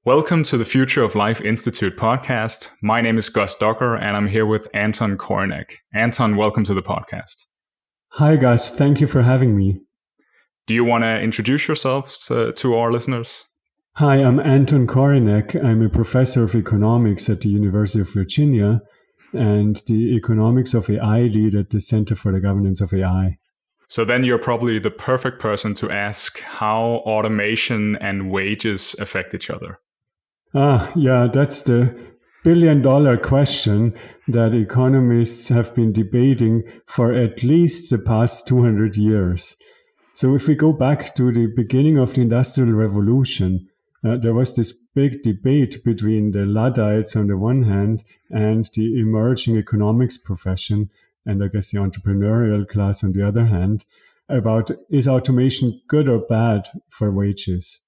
Welcome to the Future of Life Institute podcast. My name is Gus Docker, and I'm here with Anton Korinek. Anton, welcome to the podcast. Hi, Gus. Thank you for having me. Do you want to introduce yourselves to our listeners? Hi, I'm Anton Korinek. I'm a professor of economics at the University of Virginia and the economics of AI lead at the Center for the Governance of AI. So then you're probably the perfect person to ask how automation and wages affect each other. Yeah, that's the billion-dollar question that economists have been debating for at least the past 200 years. So if we go back to the beginning of the Industrial Revolution, there was this big debate between the Luddites on the one hand and the emerging economics profession, and I guess the entrepreneurial class on the other hand, about is automation good or bad for wages?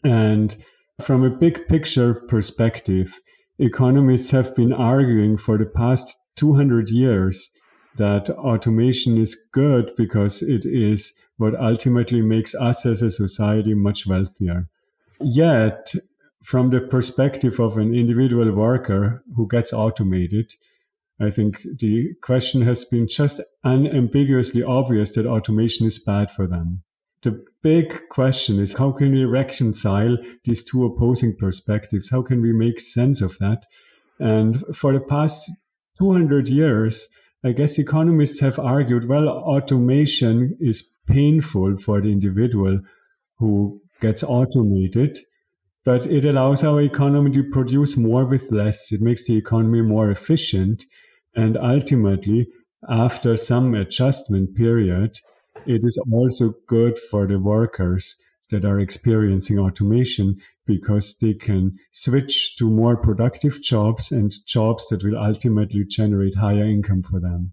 And from a big picture perspective, economists have been arguing for the past 200 years that automation is good because it is what ultimately makes us as a society much wealthier. Yet, from the perspective of an individual worker who gets automated, I think the question has been just unambiguously obvious that automation is bad for them. The big question is, how can we reconcile these two opposing perspectives? How can we make sense of that? And for the past 200 years, I guess economists have argued, well, automation is painful for the individual who gets automated, but it allows our economy to produce more with less. It makes the economy more efficient. And ultimately, after some adjustment period, it is also good for the workers that are experiencing automation because they can switch to more productive jobs and jobs that will ultimately generate higher income for them.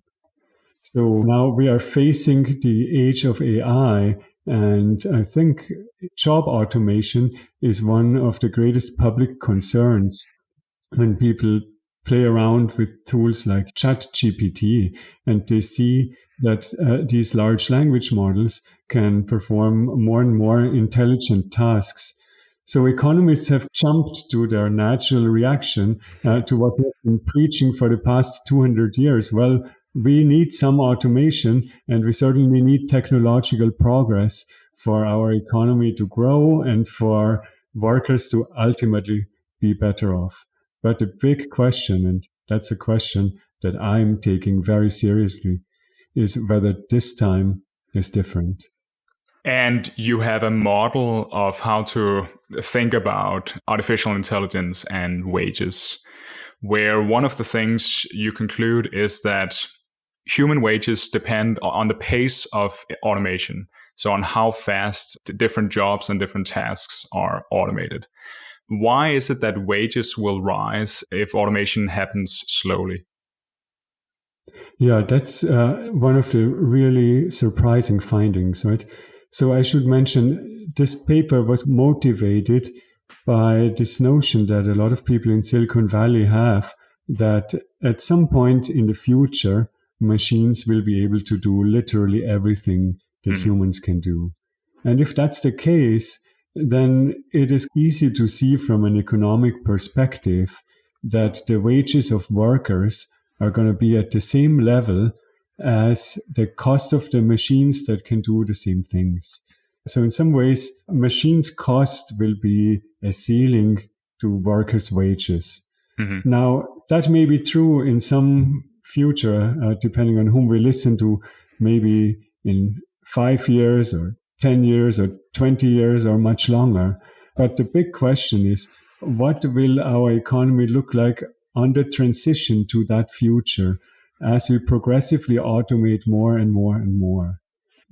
So now we are facing the age of AI, and I think job automation is one of the greatest public concerns when people play around with tools like ChatGPT, and they see that these large language models can perform more and more intelligent tasks. So economists have jumped to their natural reaction to what we've been preaching for the past 200 years. Well, we need some automation, and we certainly need technological progress for our economy to grow and for workers to ultimately be better off. But the big question, and that's a question that I'm taking very seriously, is whether this time is different. And you have a model of how to think about artificial intelligence and wages, where one of the things you conclude is that human wages depend on the pace of automation, so on how fast different jobs and different tasks are automated. Why is it that wages will rise if automation happens slowly? Yeah, that's one of the really surprising findings, right? So I should mention this paper was motivated by this notion that a lot of people in Silicon Valley have, that at some point in the future, machines will be able to do literally everything that humans can do. And if that's the case, then it is easy to see from an economic perspective that the wages of workers are going to be at the same level as the cost of the machines that can do the same things. So in some ways, machines' cost will be a ceiling to workers' wages. Mm-hmm. Now, that may be true in some future, depending on whom we listen to, maybe in 5 years or 10 years or 20 years or much longer. But the big question is, what will our economy look like on the transition to that future as we progressively automate more and more and more?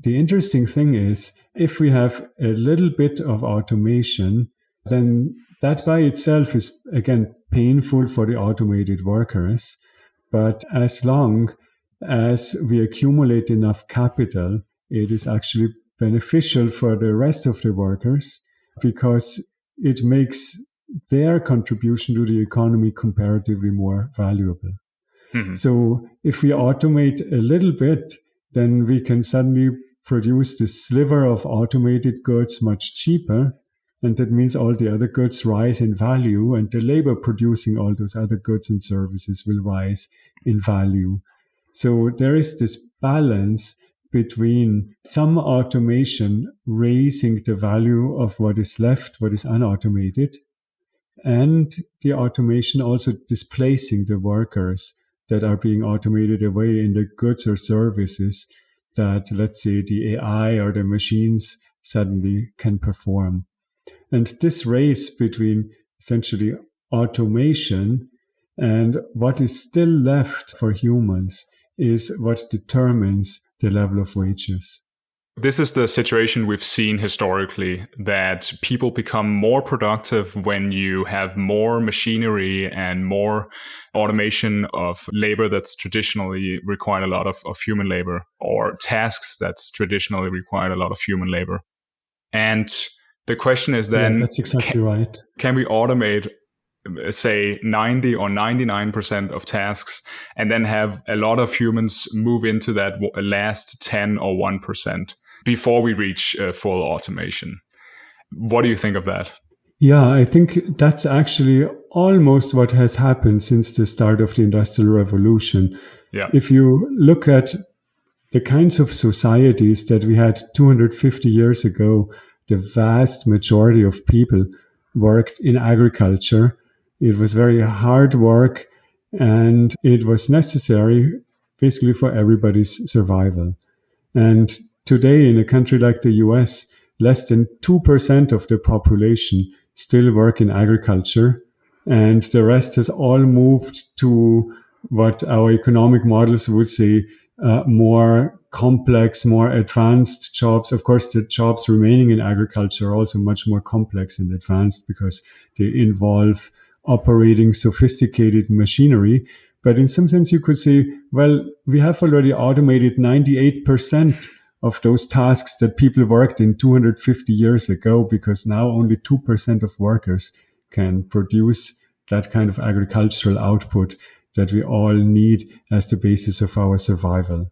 The interesting thing is, if we have a little bit of automation, then that by itself is, again, painful for the automated workers. But as long as we accumulate enough capital, it is actually beneficial for the rest of the workers because it makes their contribution to the economy comparatively more valuable. Mm-hmm. So if we automate a little bit, then we can suddenly produce this sliver of automated goods much cheaper. And that means all the other goods rise in value, and the labor producing all those other goods and services will rise in value. So there is this balance between some automation raising the value of what is left, what is unautomated, and the automation also displacing the workers that are being automated away in the goods or services that, let's say, the AI or the machines suddenly can perform. And this race between essentially automation and what is still left for humans is what determines the level of wages. This is the situation we've seen historically, that people become more productive when you have more machinery and more automation of labor that's traditionally required a lot of human labor, or tasks that's traditionally required a lot of human labor. And the question is then, that's exactly right. Can we automate, say, 90 or 99% of tasks and then have a lot of humans move into that last 10 or 1% before we reach full automation? What do you think of that? Yeah, I think that's actually almost what has happened since the start of the Industrial Revolution. Yeah. If you look at the kinds of societies that we had 250 years ago, the vast majority of people worked in agriculture. It was very hard work, and it was necessary basically for everybody's survival. And today, in a country like the US, less than 2% of the population still work in agriculture, and the rest has all moved to what our economic models would say more complex, more advanced jobs. Of course, the jobs remaining in agriculture are also much more complex and advanced because they involve operating sophisticated machinery. But in some sense, you could say, well, we have already automated 98% of those tasks that people worked in 250 years ago, because now only 2% of workers can produce that kind of agricultural output that we all need as the basis of our survival.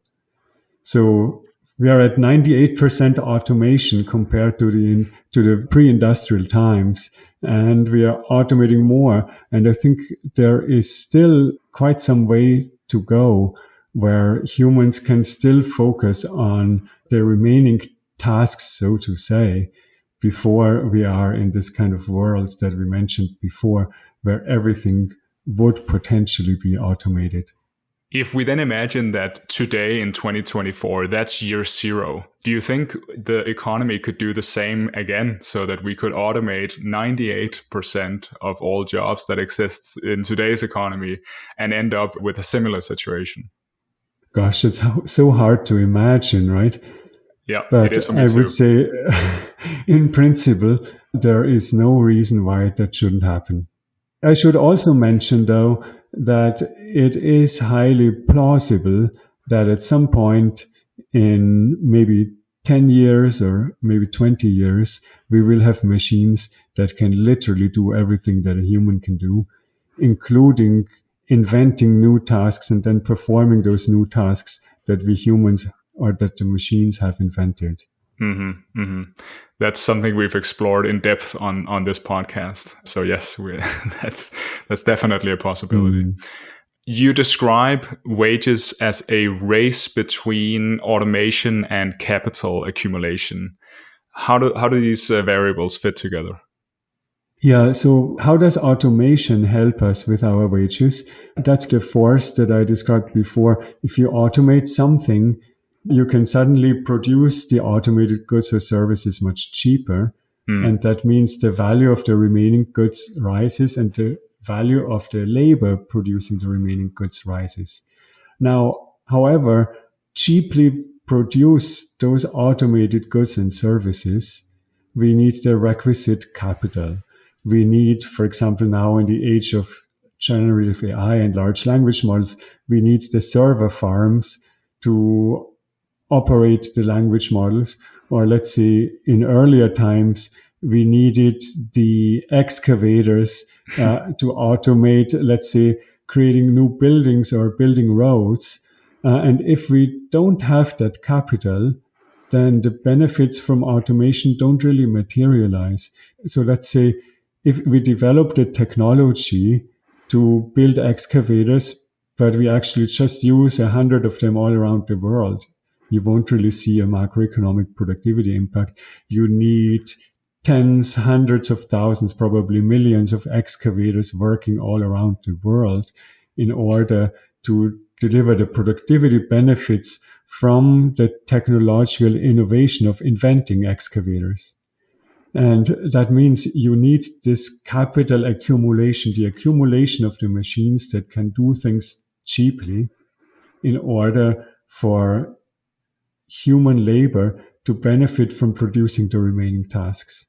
So we are at 98% automation compared to the pre-industrial times, and we are automating more. And I think there is still quite some way to go where humans can still focus on the remaining tasks, so to say, before we are in this kind of world that we mentioned before, where everything would potentially be automated. If we then imagine that today in 2024, that's year zero, do you think the economy could do the same again, so that we could automate 98% of all jobs that exist in today's economy and end up with a similar situation? Gosh, it's so hard to imagine, right? Yeah, but it is for me I too. would say, in principle, there is no reason why that shouldn't happen. I should also mention, though, that it is highly plausible that at some point in maybe 10 years or maybe 20 years, we will have machines that can literally do everything that a human can do, including inventing new tasks and then performing those new tasks that we humans or that the machines have invented. Mm-hmm, mm-hmm. That's something we've explored in depth on this podcast. So yes, that's definitely a possibility. You describe wages as a race between automation and capital accumulation. How do these variables fit together? Yeah, so how does automation help us with our wages? That's the force that I described before. If you automate something, you can suddenly produce the automated goods or services much cheaper. And that means the value of the remaining goods rises and the value of the labor producing the remaining goods rises. Now, however, cheaply produce those automated goods and services, we need the requisite capital. We need, for example, now in the age of generative AI and large language models, we need the server farms to operate the language models. Or let's say in earlier times, we needed the excavators to automate, let's say, creating new buildings or building roads. And if we don't have that capital, then the benefits from automation don't really materialize. So let's say if we develop the technology to build excavators, but we actually just use 100 of them all around the world, you won't really see a macroeconomic productivity impact. You need tens, hundreds of thousands, probably millions of excavators working all around the world in order to deliver the productivity benefits from the technological innovation of inventing excavators. And that means you need this capital accumulation, the accumulation of the machines that can do things cheaply in order for human labor to benefit from producing the remaining tasks.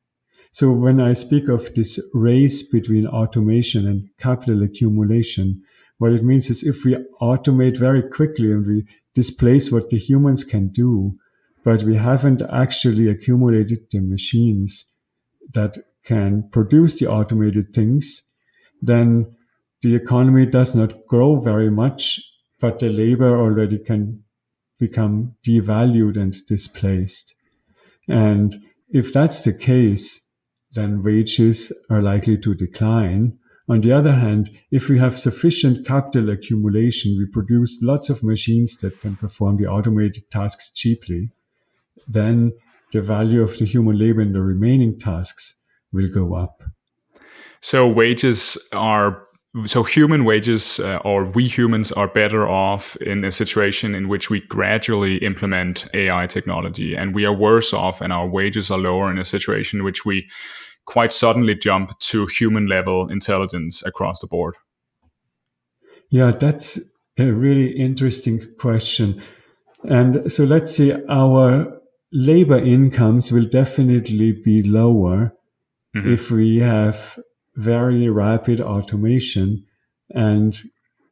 So when I speak of this race between automation and capital accumulation, what it means is if we automate very quickly and we displace what the humans can do, but we haven't actually accumulated the machines that can produce the automated things, then the economy does not grow very much, but the labor already can become devalued and displaced. And if that's the case, then wages are likely to decline. On the other hand, if we have sufficient capital accumulation, we produce lots of machines that can perform the automated tasks cheaply, then the value of the human labor in the remaining tasks will go up. So human wages, or we humans are better off in a situation in which we gradually implement AI technology, and we are worse off and our wages are lower in a situation in which we quite suddenly jump to human level intelligence across the board. Yeah, that's a really interesting question. And so let's say our labor incomes will definitely be lower if we have very rapid automation and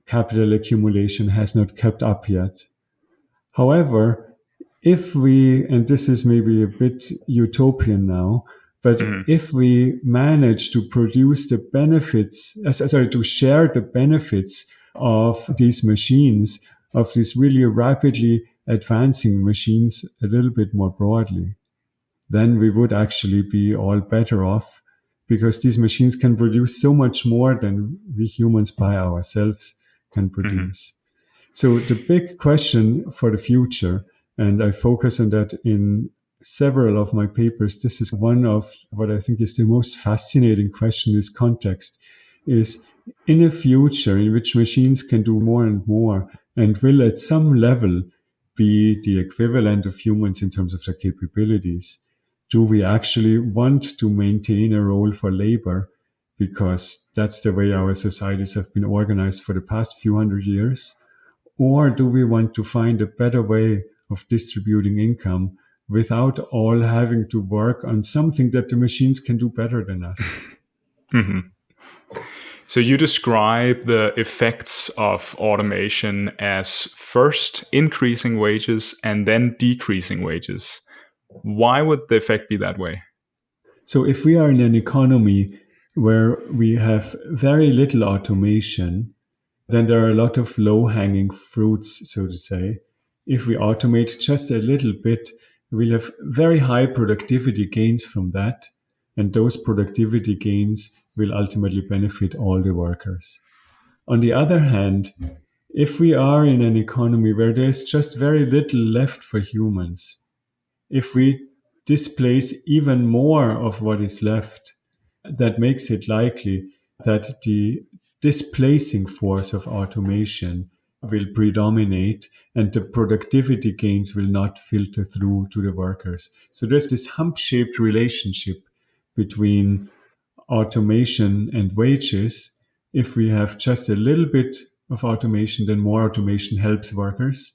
capital accumulation has not kept up yet. However, if we, and this is maybe a bit utopian now, but if we manage to produce the benefits, to share the benefits of these machines, of these really rapidly advancing machines a little bit more broadly, then we would actually be all better off, because these machines can produce so much more than we humans by ourselves can produce. So the big question for the future, and I focus on that in several of my papers, this is one of what I think is the most fascinating question in this context, is in a future in which machines can do more and more and will at some level be the equivalent of humans in terms of their capabilities, do we actually want to maintain a role for labor, because that's the way our societies have been organized for the past few hundred years? Or do we want to find a better way of distributing income without all having to work on something that the machines can do better than us? So you describe the effects of automation as first increasing wages and then decreasing wages. Why would the effect be that way? So if we are in an economy where we have very little automation, then there are a lot of low-hanging fruits, so to say. If we automate just a little bit, we'll have very high productivity gains from that. And those productivity gains will ultimately benefit all the workers. On the other hand, if we are in an economy where there's just very little left for humans, if we displace even more of what is left, that makes it likely that the displacing force of automation will predominate and the productivity gains will not filter through to the workers. So there's this hump-shaped relationship between automation and wages. If we have just a little bit of automation, then more automation helps workers.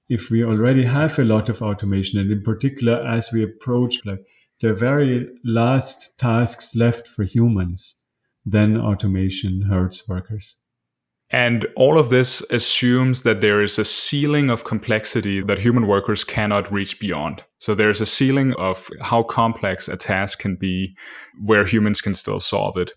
If we already have a lot of automation, and in particular as we approach like the very last tasks left for humans, then automation hurts workers. And all of this assumes that there is a ceiling of complexity that human workers cannot reach beyond. So there's a ceiling of how complex a task can be where humans can still solve it.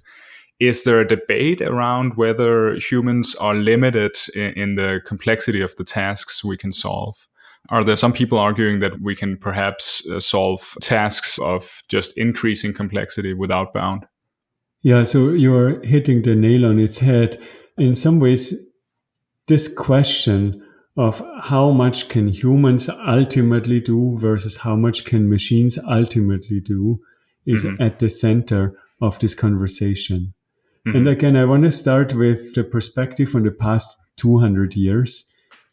Is there a debate around whether humans are limited in the complexity of the tasks we can solve? Are there some people arguing that we can perhaps solve tasks of just increasing complexity without bound? Yeah, so you're hitting the nail on its head. In some ways, this question of how much can humans ultimately do versus how much can machines ultimately do is at the center of this conversation. And again, I want to start with the perspective on the past 200 years.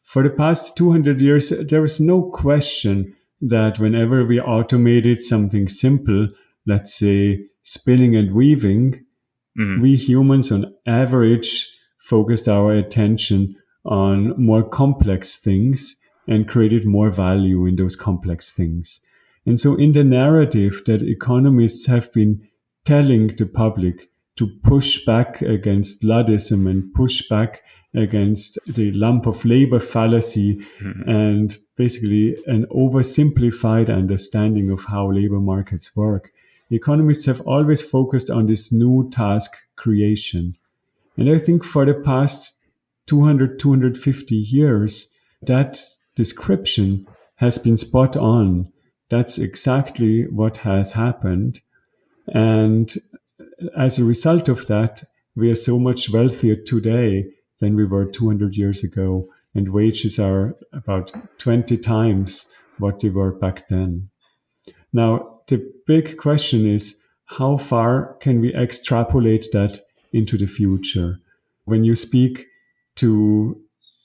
For the past 200 years, there was no question that whenever we automated something simple, let's say spinning and weaving, we humans on average focused our attention on more complex things and created more value in those complex things. And so in the narrative that economists have been telling the public to push back against Luddism and push back against the lump of labor fallacy and basically an oversimplified understanding of how labor markets work, economists have always focused on this new task creation. And I think for the past 200, 250 years, that description has been spot on. That's exactly what has happened. And as a result of that, we are so much wealthier today than we were 200 years ago. And wages are about 20 times what they were back then. Now, the big question is, how far can we extrapolate that into the future? When you speak to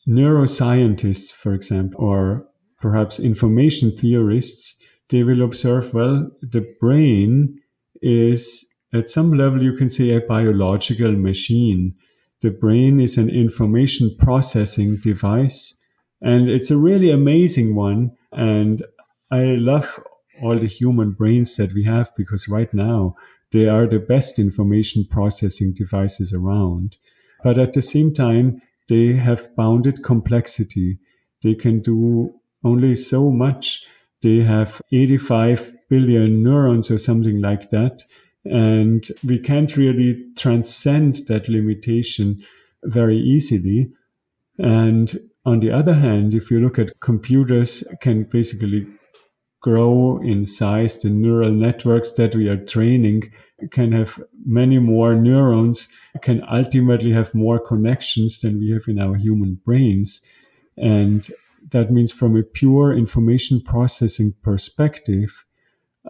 neuroscientists, for example, or perhaps information theorists, they will observe, well, the brain is at some level, you can say, a biological machine. The brain is an information processing device, and it's a really amazing one. And I love all the human brains that we have because right now they are the best information processing devices around. But at the same time, they have bounded complexity. They can do only so much. They have 85 billion neurons or something like that. And we can't really transcend that limitation very easily. And on the other hand, if you look at computers, can basically grow in size. The neural networks that we are training can have many more neurons, can ultimately have more connections than we have in our human brains. And that means from a pure information processing perspective,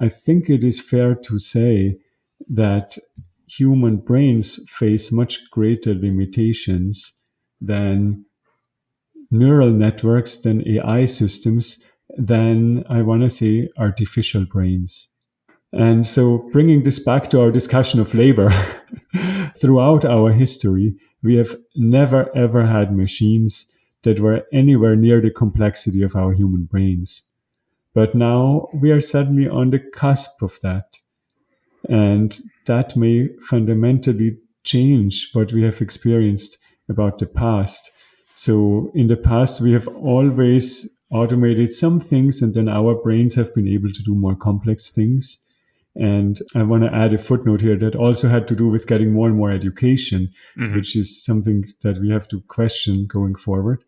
I think it is fair to say that human brains face much greater limitations than neural networks, than AI systems, than, I want to say, artificial brains. And so bringing this back to our discussion of labor, throughout our history, we have never ever had machines that were anywhere near the complexity of our human brains. But now we are suddenly on the cusp of that. And that may fundamentally change what we have experienced about the past. So in the past, we have always automated some things, and then our brains have been able to do more complex things. And I want to add a footnote here that also had to do with getting more and more education, which is something that we have to question going forward.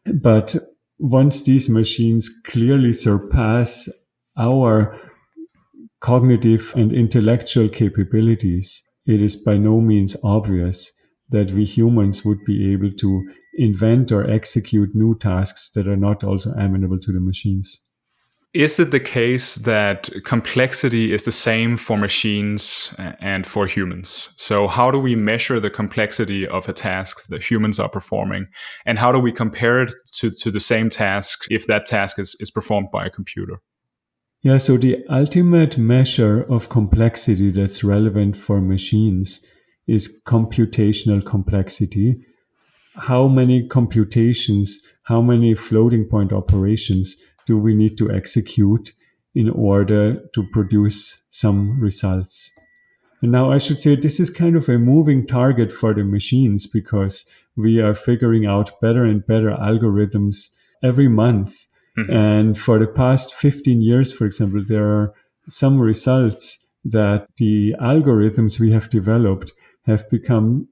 But once these machines clearly surpass our cognitive and intellectual capabilities, it is by no means obvious that we humans would be able to invent or execute new tasks that are not also amenable to the machines. Is it the case that complexity is the same for machines and for humans? So how do we measure the complexity of a task that humans are performing? And how do we compare it to the same task if that task is performed by a computer? Yeah, so the ultimate measure of complexity that's relevant for machines is computational complexity. How many computations, how many floating point operations do we need to execute in order to produce some results? And now I should say this is kind of a moving target for the machines because we are figuring out better and better algorithms every month. And for the past 15 years, for example, there are some results that the algorithms we have developed have become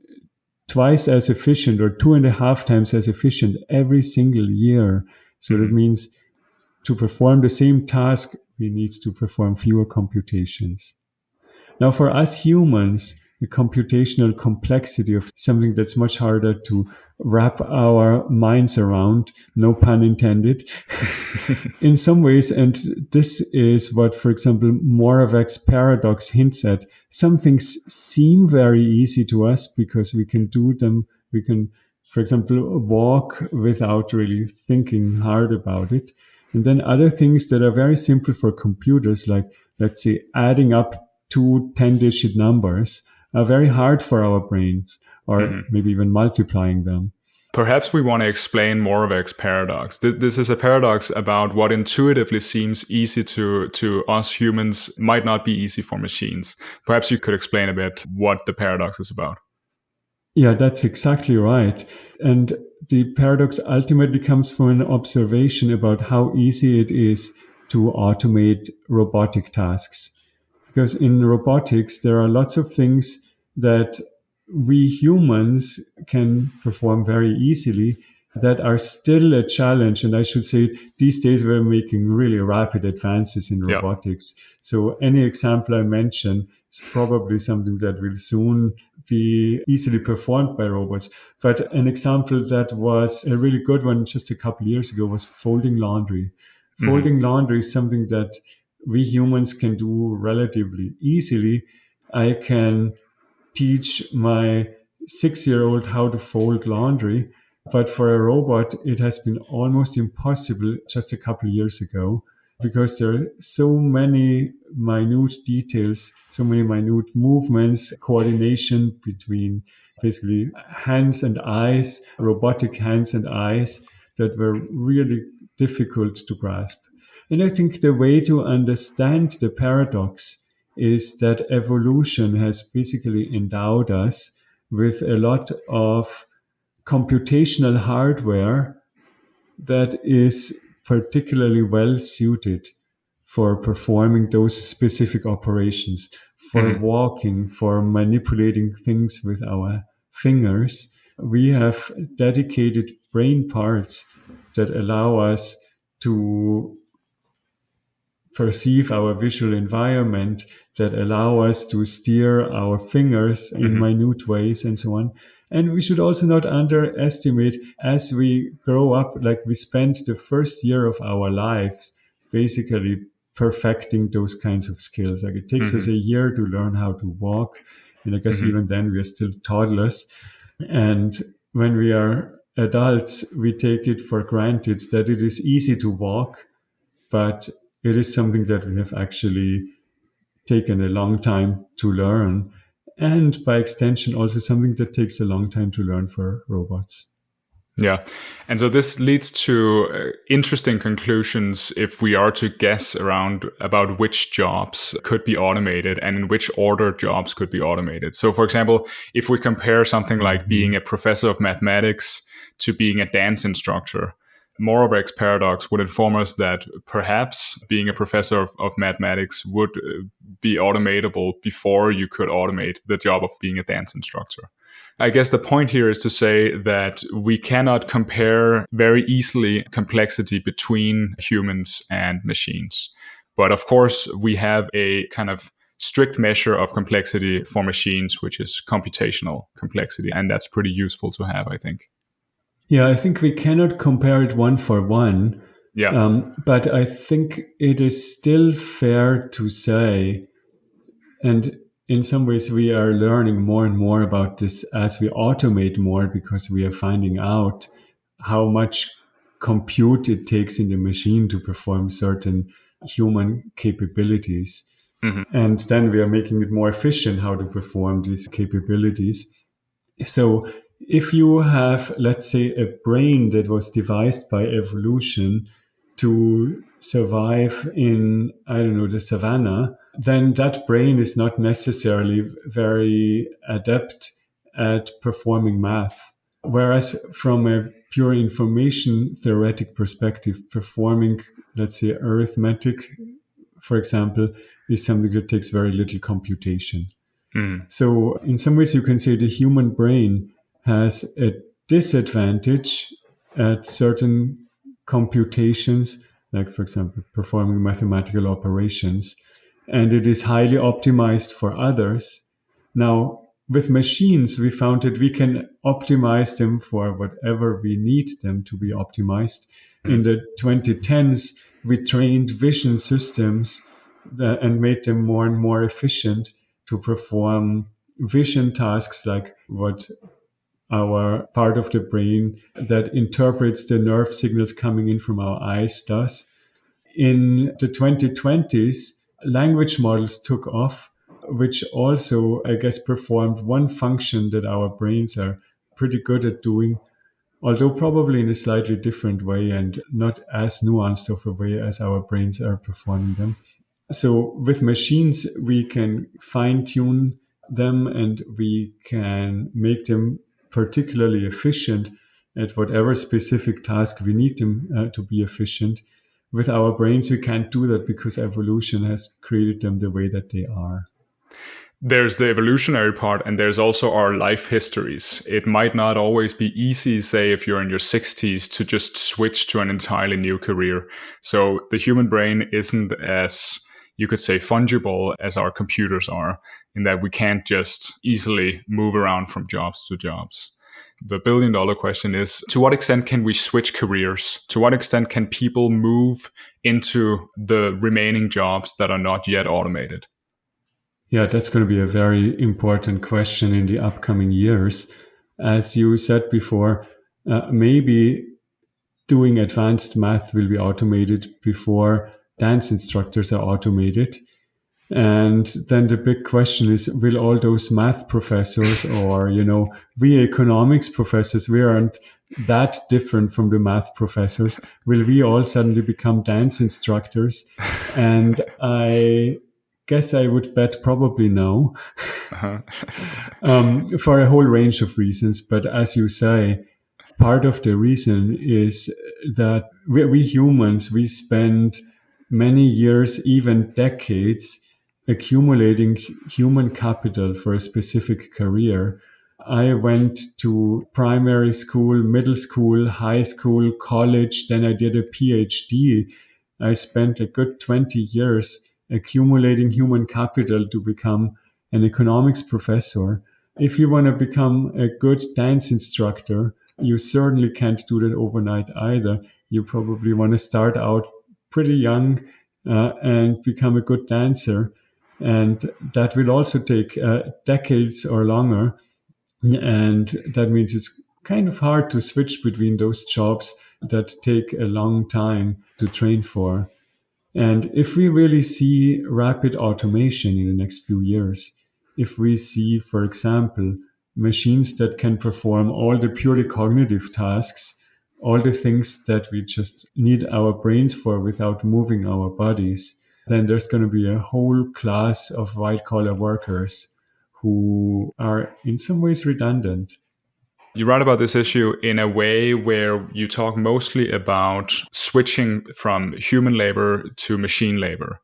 twice as efficient or 2.5 times as efficient every single year. So that means to perform the same task, we need to perform fewer computations. Now, for us humans, the computational complexity of something that's much harder to wrap our minds around, no pun intended, in some ways, and this is what, for example, Moravec's paradox hints at. Some things seem very easy to us because we can do them. We can, for example, walk without really thinking hard about it. And then other things that are very simple for computers, like, let's say, adding up two 10-digit numbers, are very hard for our brains, or maybe even multiplying them. Perhaps we want to explain Moravec's paradox. This is a paradox about what intuitively seems easy to us humans might not be easy for machines. Perhaps you could explain a bit what the paradox is about. Yeah, that's exactly right. And the paradox ultimately comes from an observation about how easy it is to automate robotic tasks. Because in robotics, there are lots of things that we humans can perform very easily that are still a challenge. And I should say, these days we're making really rapid advances in robotics. So any example I mention is probably something that will soon be easily performed by robots. But an example that was a really good one just a couple of years ago was folding laundry. Folding laundry is something that we humans can do relatively easily. I can teach my 6-year-old how to fold laundry, but for a robot, it has been almost impossible just a couple of years ago because there are so many minute details, so many minute movements, coordination between basically hands and eyes, robotic hands and eyes, that were really difficult to grasp. And I think the way to understand the paradox is that evolution has basically endowed us with a lot of computational hardware that is particularly well suited for performing those specific operations, for walking, for manipulating things with our fingers. We have dedicated brain parts that allow us to perceive our visual environment, that allow us to steer our fingers in minute ways and so on. And we should also not underestimate, as we grow up, like we spend the first year of our lives basically perfecting those kinds of skills. Like it takes us a year to learn how to walk. And I guess even then we are still toddlers. And when we are adults, we take it for granted that it is easy to walk, but it is something that we have actually taken a long time to learn. And by extension, also something that takes a long time to learn for robots. Yeah. And so this leads to interesting conclusions if we are to guess around about which jobs could be automated and in which order jobs could be automated. So, for example, if we compare something like being a professor of mathematics to being a dance instructor, Moravec's paradox would inform us that perhaps being a professor of mathematics would be automatable before you could automate the job of being a dance instructor. I guess the point here is to say that we cannot compare very easily complexity between humans and machines. But of course, we have a kind of strict measure of complexity for machines, which is computational complexity. And that's pretty useful to have, I think. Yeah, I think we cannot compare it one for one. Yeah. But I think it is still fair to say, and in some ways we are learning more and more about this as we automate more, because we are finding out how much compute it takes in the machine to perform certain human capabilities. And then we are making it more efficient how to perform these capabilities. So if you have, let's say, a brain that was devised by evolution to survive in, I don't know, the savannah, then that brain is not necessarily very adept at performing math. Whereas from a pure information theoretic perspective, performing, let's say, arithmetic, for example, is something that takes very little computation. So in some ways, you can say the human brain has a disadvantage at certain computations like, for example, performing mathematical operations, and it is highly optimized for others. Now, with machines, we found that we can optimize them for whatever we need them to be optimized. In the 2010s, we trained vision systems and made them more and more efficient to perform vision tasks, like what our part of the brain that interprets the nerve signals coming in from our eyes does. In the 2020s, language models took off, which also, I guess, performed one function that our brains are pretty good at doing, although probably in a slightly different way and not as nuanced of a way as our brains are performing them. So with machines, we can fine tune them and we can make them particularly efficient at whatever specific task we need them to be efficient. With our brains, we can't do that because evolution has created them the way that they are. There's the evolutionary part, and there's also our life histories. It might not always be easy, say, if you're in your 60s, to just switch to an entirely new career. So the human brain isn't as, you could say, fungible as our computers are, in that we can't just easily move around from jobs to jobs. The billion-dollar question is, to what extent can we switch careers? To what extent can people move into the remaining jobs that are not yet automated? Yeah, that's going to be a very important question in the upcoming years. As you said before, maybe doing advanced math will be automated before dance instructors are automated. And then the big question is, will all those math professors or, we economics professors, we aren't that different from the math professors. Will we all suddenly become dance instructors? And I guess I would bet probably no, for a whole range of reasons. But as you say, part of the reason is that we humans, we spend many years, even decades, accumulating human capital for a specific career. I went to primary school, middle school, high school, college, then I did a PhD. I spent a good 20 years accumulating human capital to become an economics professor. If you want to become a good dance instructor, you certainly can't do that overnight either. You probably want to start out pretty young and become a good dancer. And that will also take decades or longer. And that means it's kind of hard to switch between those jobs that take a long time to train for. And if we really see rapid automation in the next few years, if we see, for example, machines that can perform all the purely cognitive tasks, all the things that we just need our brains for without moving our bodies, then there's going to be a whole class of white-collar workers who are in some ways redundant. You write about this issue in a way where you talk mostly about switching from human labor to machine labor.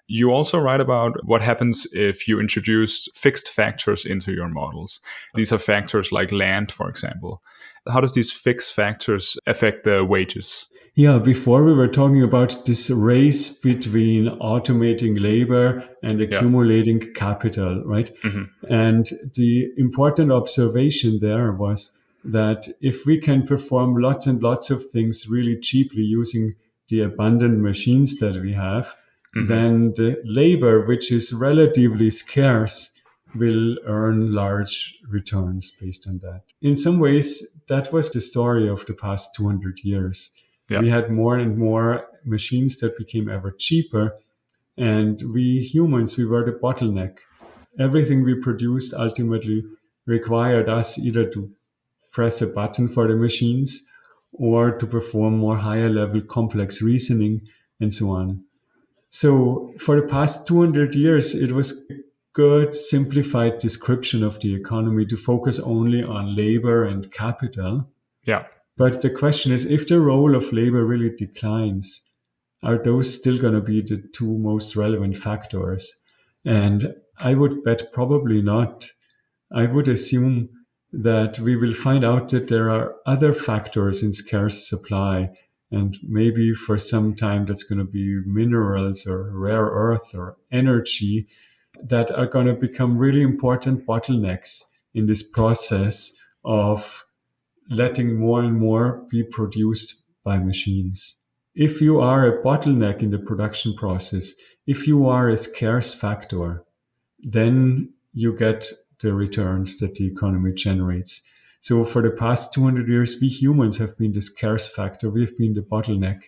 You also write about what happens if you introduce fixed factors into your models. These are factors like land, for example. How does these fixed factors affect the wages? Yeah, before we were talking about this race between automating labor and accumulating capital, right? Mm-hmm. And the important observation there was that if we can perform lots and lots of things really cheaply using the abundant machines that we have, mm-hmm. then the labor, which is relatively scarce, will earn large returns based on that. In some ways, that was the story of the past 200 years. Yeah. We had more and more machines that became ever cheaper. And we humans, we were the bottleneck. Everything we produced ultimately required us either to press a button for the machines or to perform more higher level complex reasoning and so on. So for the past 200 years, it was a good simplified description of the economy to focus only on labor and capital. Yeah. But the question is, if the role of labor really declines, are those still going to be the two most relevant factors? And I would bet probably not. I would assume that we will find out that there are other factors in scarce supply. And maybe for some time that's going to be minerals or rare earth or energy that are going to become really important bottlenecks in this process of letting more and more be produced by machines. If you are a bottleneck in the production process, if you are a scarce factor, then you get the returns that the economy generates. So for the past 200 years, we humans have been the scarce factor. We've been the bottleneck,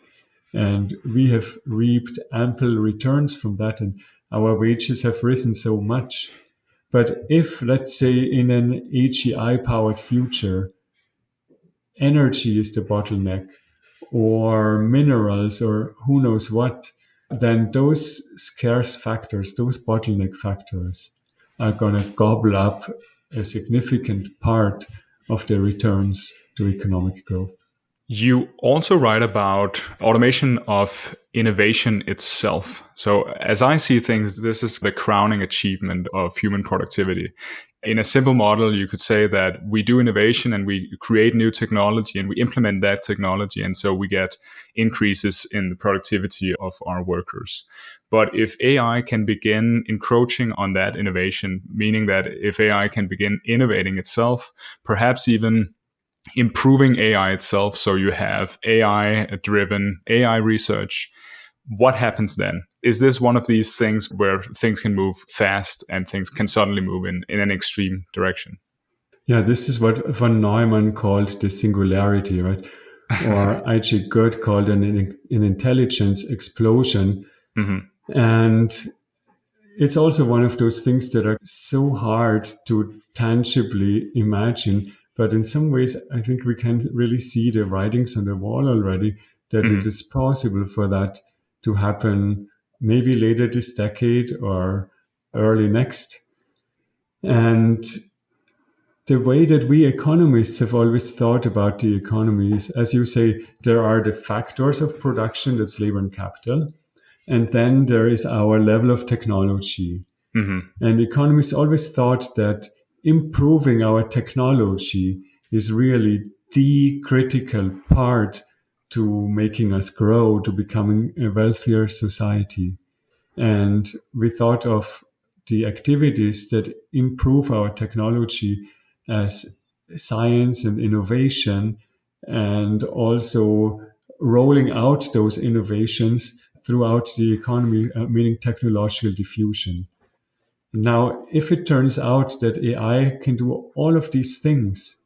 and we have reaped ample returns from that. And our wages have risen so much. But if, let's say, in an AGI powered future, energy is the bottleneck, or minerals, or who knows what, then those scarce factors, those bottleneck factors, are going to gobble up a significant part of the returns to economic growth. You also write about automation of innovation itself. So, as I see things, this is the crowning achievement of human productivity. In a simple model, you could say that we do innovation and we create new technology and we implement that technology. And so we get increases in the productivity of our workers. But if AI can begin encroaching on that innovation, meaning that if AI can begin innovating itself, perhaps even improving AI itself, so you have AI-driven AI research, what happens then? Is this one of these things where things can move fast and things can suddenly move in an extreme direction? Yeah, this is what von Neumann called the singularity, right? Or I.G. Good called an intelligence explosion. Mm-hmm. And it's also one of those things that are so hard to tangibly imagine. But in some ways, I think we can really see the writings on the wall already that Mm-hmm. it is possible for that to happen maybe later this decade or early next. And the way that we economists have always thought about the economy is, as you say, there are the factors of production, that's labor and capital. And then there is our level of technology. Mm-hmm. And economists always thought that improving our technology is really the critical part to making us grow, to becoming a wealthier society. And we thought of the activities that improve our technology as science and innovation, and also rolling out those innovations throughout the economy, meaning technological diffusion. Now, if it turns out that AI can do all of these things,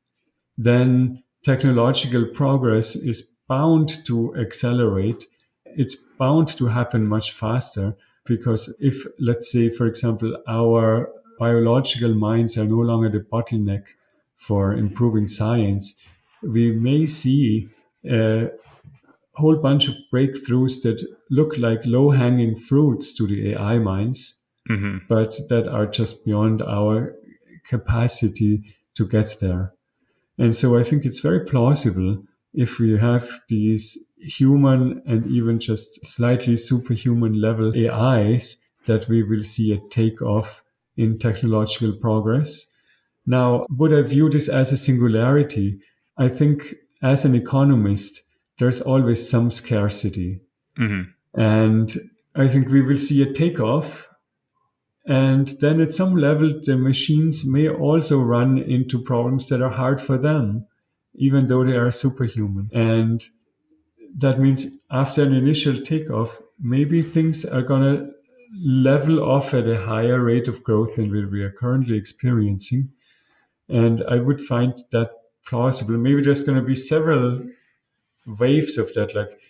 then technological progress is bound to accelerate. It's bound to happen much faster because if, let's say, for example, our biological minds are no longer the bottleneck for improving science, we may see a whole bunch of breakthroughs that look like low hanging fruits to the AI minds, Mm-hmm. but that are just beyond our capacity to get there. And so I think it's very plausible if we have these human and even just slightly superhuman level AIs that we will see a takeoff in technological progress. Now, would I view this as a singularity? I think as an economist, there's always some scarcity. Mm-hmm. And I think we will see a takeoff. And then at some level, the machines may also run into problems that are hard for them, even though they are superhuman. And that means after an initial takeoff, maybe things are going to level off at a higher rate of growth than we are currently experiencing. And I would find that plausible. Maybe there's going to be several waves of that, like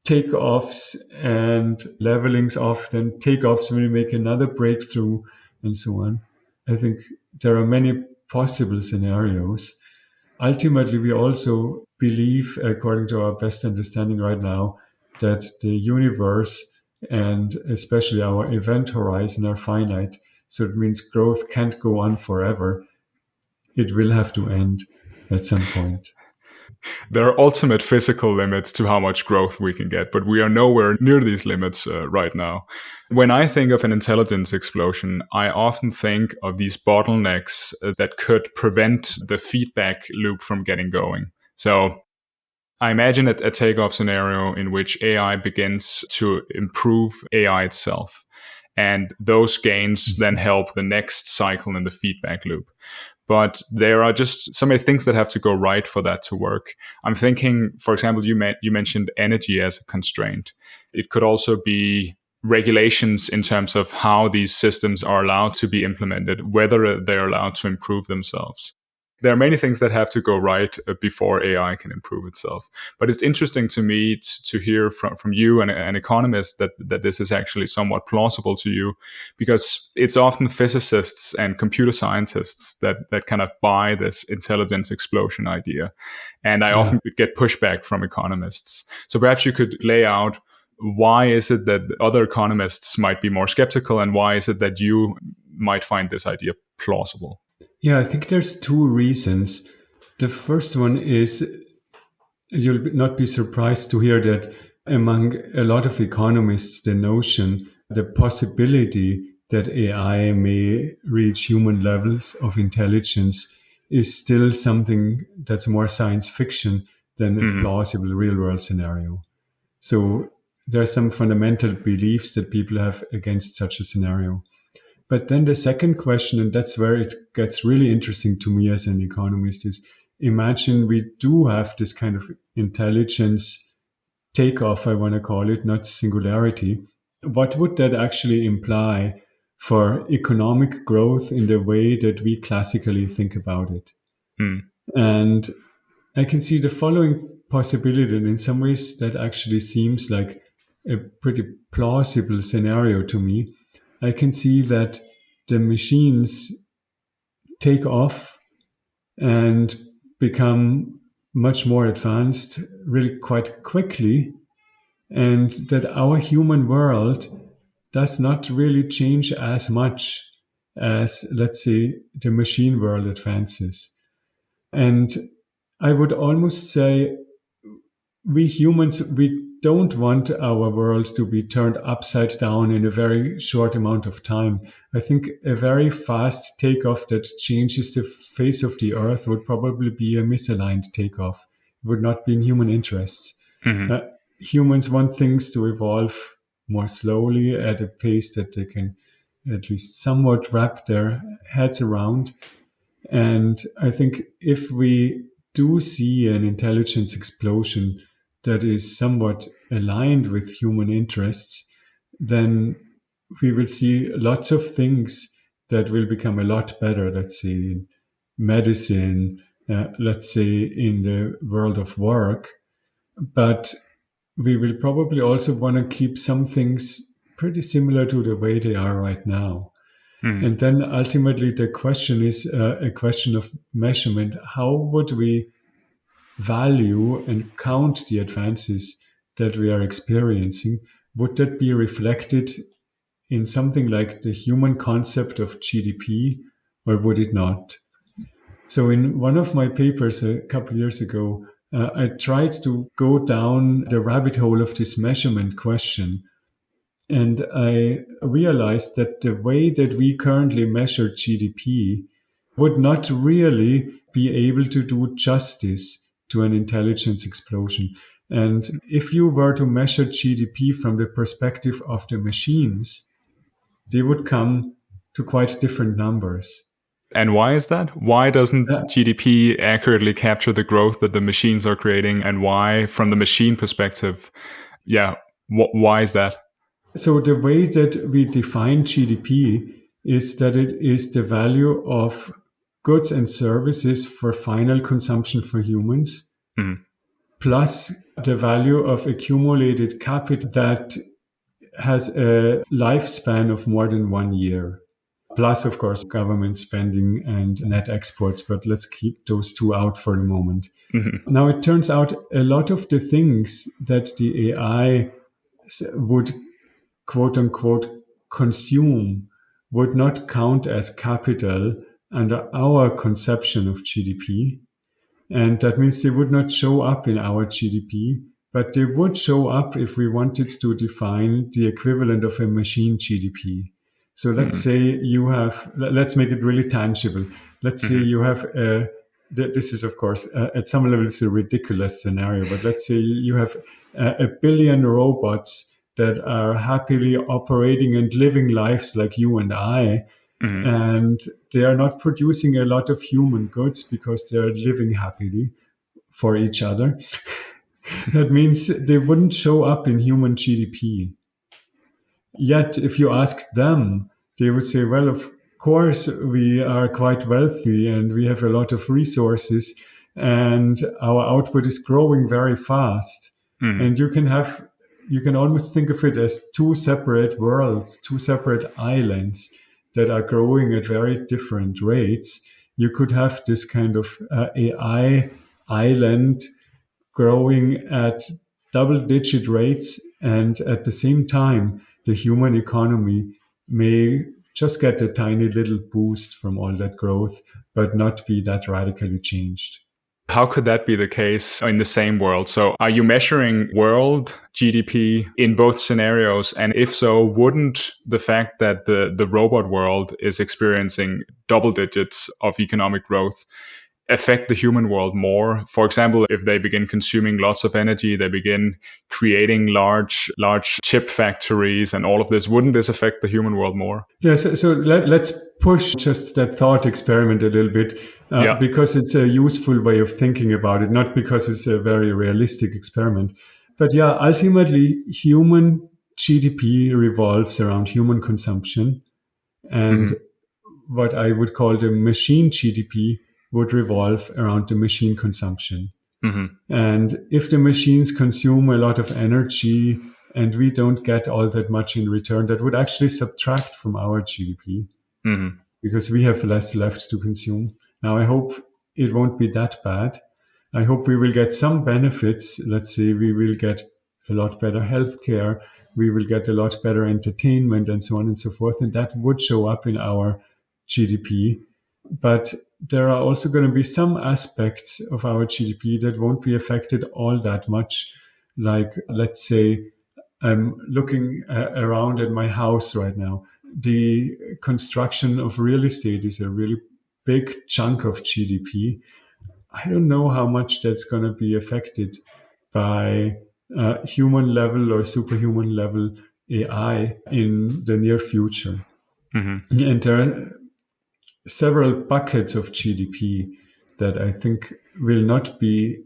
takeoffs and levelings off, then takeoffs when we make another breakthrough, and so on. I think there are many possible scenarios. Ultimately, we also believe, according to our best understanding right now, that the universe and especially our event horizon are finite. So it means growth can't go on forever. It will have to end at some point. There are ultimate physical limits to how much growth we can get, but we are nowhere near these limits right now. When I think of an intelligence explosion, I often think of these bottlenecks that could prevent the feedback loop from getting going. So I imagine a takeoff scenario in which AI begins to improve AI itself. And those gains then help the next cycle in the feedback loop. But there are just so many things that have to go right for that to work. I'm thinking, for example, you mentioned energy as a constraint. It could also be regulations in terms of how these systems are allowed to be implemented, whether they're allowed to improve themselves. There are many things that have to go right before AI can improve itself. But it's interesting to me to hear from you, an economist, that this is actually somewhat plausible to you, because it's often physicists and computer scientists that kind of buy this intelligence explosion idea. And I often get pushback from economists. So perhaps you could lay out, why is it that other economists might be more skeptical, and why is it that you might find this idea plausible? Yeah, I think there's two reasons. The first one is, you'll not be surprised to hear that among a lot of economists, the notion, the possibility that AI may reach human levels of intelligence is still something that's more science fiction than a plausible real world scenario. So there are some fundamental beliefs that people have against such a scenario. But then the second question, and that's where it gets really interesting to me as an economist, is imagine we do have this kind of intelligence takeoff, I want to call it, not singularity. What would that actually imply for economic growth in the way that we classically think about it? And I can see the following possibility, and in some ways that actually seems like a pretty plausible scenario to me. I can see that the machines take off and become much more advanced really quite quickly, and that our human world does not really change as much as, let's say, the machine world advances. And I would almost say we humans, we don't want our world to be turned upside down in a very short amount of time. I think a very fast takeoff that changes the face of the earth would probably be a misaligned takeoff. It would not be in human interests. Humans want things to evolve more slowly at a pace that they can at least somewhat wrap their heads around. And I think if we do see an intelligence explosion that is somewhat aligned with human interests, then we will see lots of things that will become a lot better, let's say in medicine, let's say in the world of work. But we will probably also want to keep some things pretty similar to the way they are right now. And then ultimately the question is a question of measurement. How would we value and count the advances that we are experiencing? Would that be reflected in something like the human concept of GDP, or would it not? So in one of my papers a couple of years ago, I tried to go down the rabbit hole of this measurement question. And I realized that the way that we currently measure GDP would not really be able to do justice to an intelligence explosion. And if you were to measure GDP from the perspective of the machines, they would come to quite different numbers. And why is that? Why doesn't GDP accurately capture the growth that the machines are creating? And why, from the machine perspective, why is that? So the way that we define GDP is that it is the value of goods and services for final consumption for humans, plus the value of accumulated capital that has a lifespan of more than 1 year. Plus, of course, government spending and net exports, but let's keep those two out for the moment. Now, it turns out a lot of the things that the AI would quote unquote consume would not count as capital under our conception of GDP. And that means they would not show up in our GDP, but they would show up if we wanted to define the equivalent of a machine GDP. So let's say you have, let's make it really tangible. Let's say you have a this is, of course, at some level, it's a ridiculous scenario. But let's say you have a billion robots that are happily operating and living lives like you and I. Mm-hmm. And they are not producing a lot of human goods because they are living happily for each other. That means they wouldn't show up in human GDP. Yet, if you ask them, they would say, well, of course, we are quite wealthy and we have a lot of resources and our output is growing very fast. Mm-hmm. And you can almost think of it as two separate worlds, two separate islands that are growing at very different rates. You could have this kind of AI island growing at double-digit rates, and at the same time, the human economy may just get a tiny little boost from all that growth, but not be that radically changed. How could that be the case in the same world? So are you measuring world GDP in both scenarios? And if so, wouldn't the fact that the robot world is experiencing double digits of economic growth affect the human world more? For example, if they begin consuming lots of energy, they begin creating large chip factories and all of this, wouldn't this affect the human world more? Yeah, so let's push just that thought experiment a little bit because it's a useful way of thinking about it, not because it's a very realistic experiment. But yeah, ultimately, human GDP revolves around human consumption. And what I would call the machine GDP would revolve around the machine consumption. And if the machines consume a lot of energy and we don't get all that much in return, that would actually subtract from our GDP because we have less left to consume. Now, I hope it won't be that bad. I hope we will get some benefits. Let's say we will get a lot better healthcare, we will get a lot better entertainment, and so on and so forth. And that would show up in our GDP. But there are also going to be some aspects of our GDP that won't be affected all that much. Like, let's say, I'm looking around at my house right now. The construction of real estate is a really big chunk of GDP. I don't know how much that's going to be affected by human level or superhuman level AI in the near future. And there are several buckets of GDP that I think will not be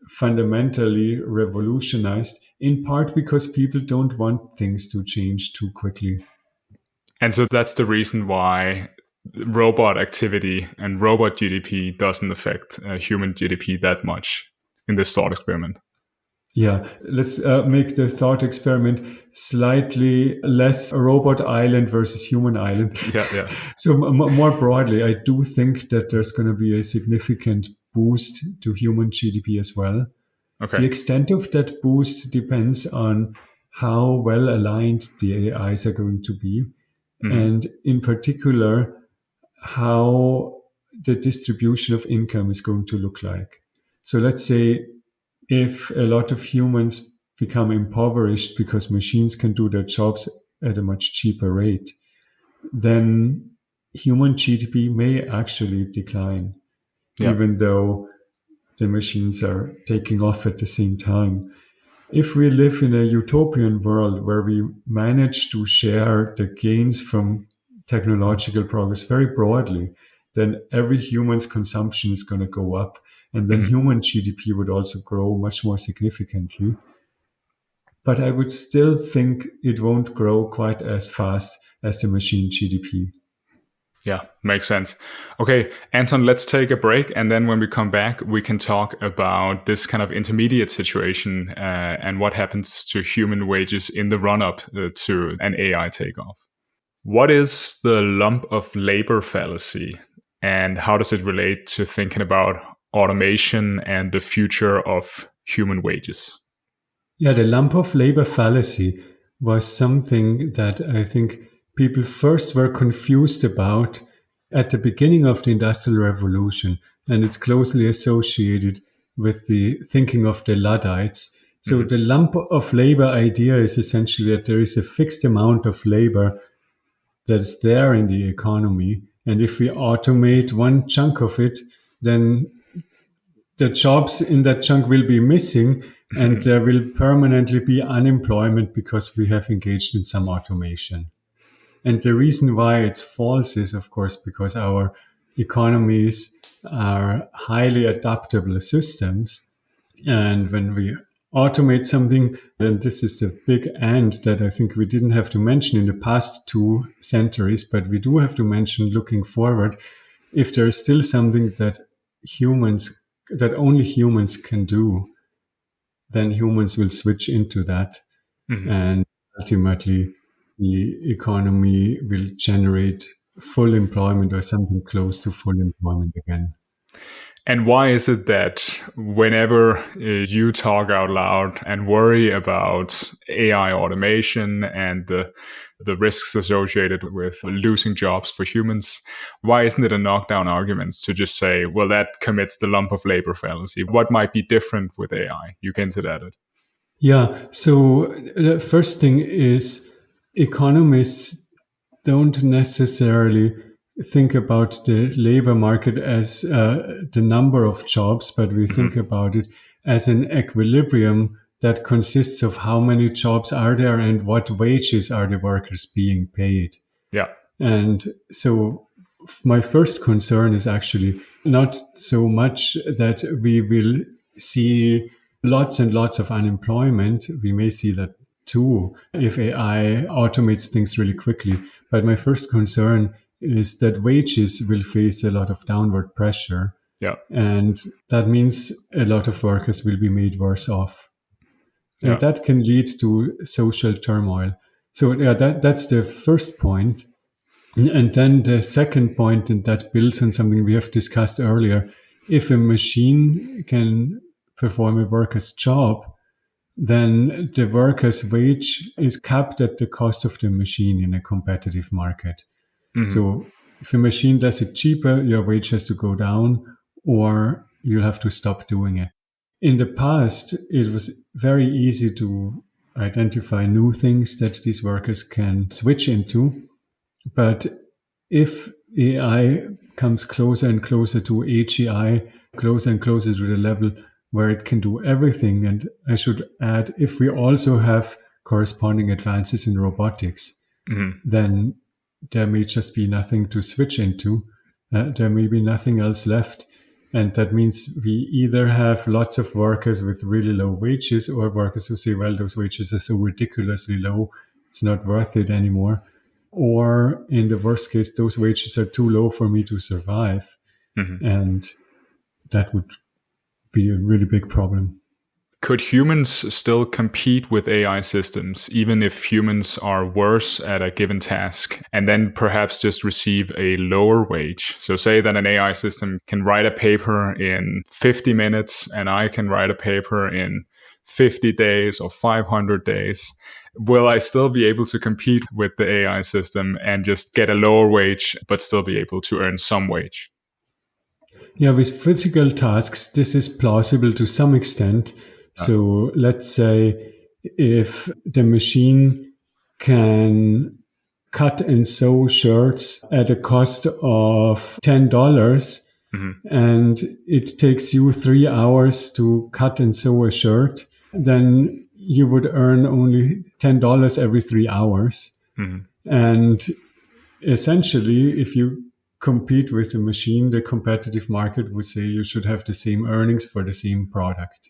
fundamentally revolutionized, in part because people don't want things to change too quickly. And so that's the reason why robot activity and robot GDP doesn't affect human GDP that much in this thought experiment. Yeah, let's make the thought experiment slightly less robot island versus human island. Yeah. So more broadly, I do think that there's going to be a significant boost to human GDP as well. Okay. The extent of that boost depends on how well aligned the AIs are going to be, and in particular, how the distribution of income is going to look like. So let's say if a lot of humans become impoverished because machines can do their jobs at a much cheaper rate, then human GDP may actually decline, even though the machines are taking off at the same time. If we live in a utopian world where we manage to share the gains from technological progress very broadly, then every human's consumption is going to go up. And then human GDP would also grow much more significantly. But I would still think it won't grow quite as fast as the machine GDP. Yeah, makes sense. Okay, Anton, let's take a break. And then when we come back, we can talk about this kind of intermediate situation and what happens to human wages in the run-up to an AI takeoff. What is the lump of labor fallacy, and how does it relate to thinking about automation and the future of human wages? Yeah, the lump of labor fallacy was something that I think people first were confused about at the beginning of the Industrial Revolution, and it's closely associated with the thinking of the Luddites. So the lump of labor idea is essentially that there is a fixed amount of labor that's there in the economy, and if we automate one chunk of it, then the jobs in that chunk will be missing, and there will permanently be unemployment because we have engaged in some automation. And the reason why it's false is, of course, because our economies are highly adaptable systems. And when we automate something, then this is the big and that I think we didn't have to mention in the past 2 centuries, but we do have to mention looking forward. If there's still something that only humans can do, then humans will switch into that. And ultimately, the economy will generate full employment or something close to full employment again. And why is it that whenever you talk out loud and worry about AI automation and the risks associated with losing jobs for humans, why isn't it a knockdown argument to just say, well, that commits the lump of labor fallacy? What might be different with AI? You hinted at it. Yeah. So the first thing is economists don't necessarily think about the labor market as the number of jobs, but we think about it as an equilibrium that consists of how many jobs are there and what wages are the workers being paid. Yeah. And so my first concern is actually not so much that we will see lots and lots of unemployment. We may see that too if AI automates things really quickly. But my first concern is that wages will face a lot of downward pressure. Yeah. And that means a lot of workers will be made worse off. And Yeah. that can lead to social turmoil. So yeah, that's the first point. And then the second point, and that builds on something we have discussed earlier, if a machine can perform a worker's job, then the worker's wage is capped at the cost of the machine in a competitive market. So if a machine does it cheaper, your wage has to go down or you'll have to stop doing it. In the past, it was very easy to identify new things that these workers can switch into. But if AI comes closer and closer to AGI, closer and closer to the level where it can do everything, and I should add, if we also have corresponding advances in robotics, then there may just be nothing to switch into. There may be nothing else left. And that means we either have lots of workers with really low wages or workers who say, well, those wages are so ridiculously low, it's not worth it anymore. Or in the worst case, those wages are too low for me to survive. And that would be a really big problem. Could humans still compete with AI systems, even if humans are worse at a given task, and then perhaps just receive a lower wage? So say that an AI system can write a paper in 50 minutes, and I can write a paper in 50 days or 500 days. Will I still be able to compete with the AI system and just get a lower wage, but still be able to earn some wage? Yeah, with physical tasks, this is plausible to some extent. So let's say if the machine can cut and sew shirts at a cost of $10 and it takes you 3 hours to cut and sew a shirt, then you would earn only $10 every 3 hours. And essentially, if you compete with the machine, the competitive market would say you should have the same earnings for the same product.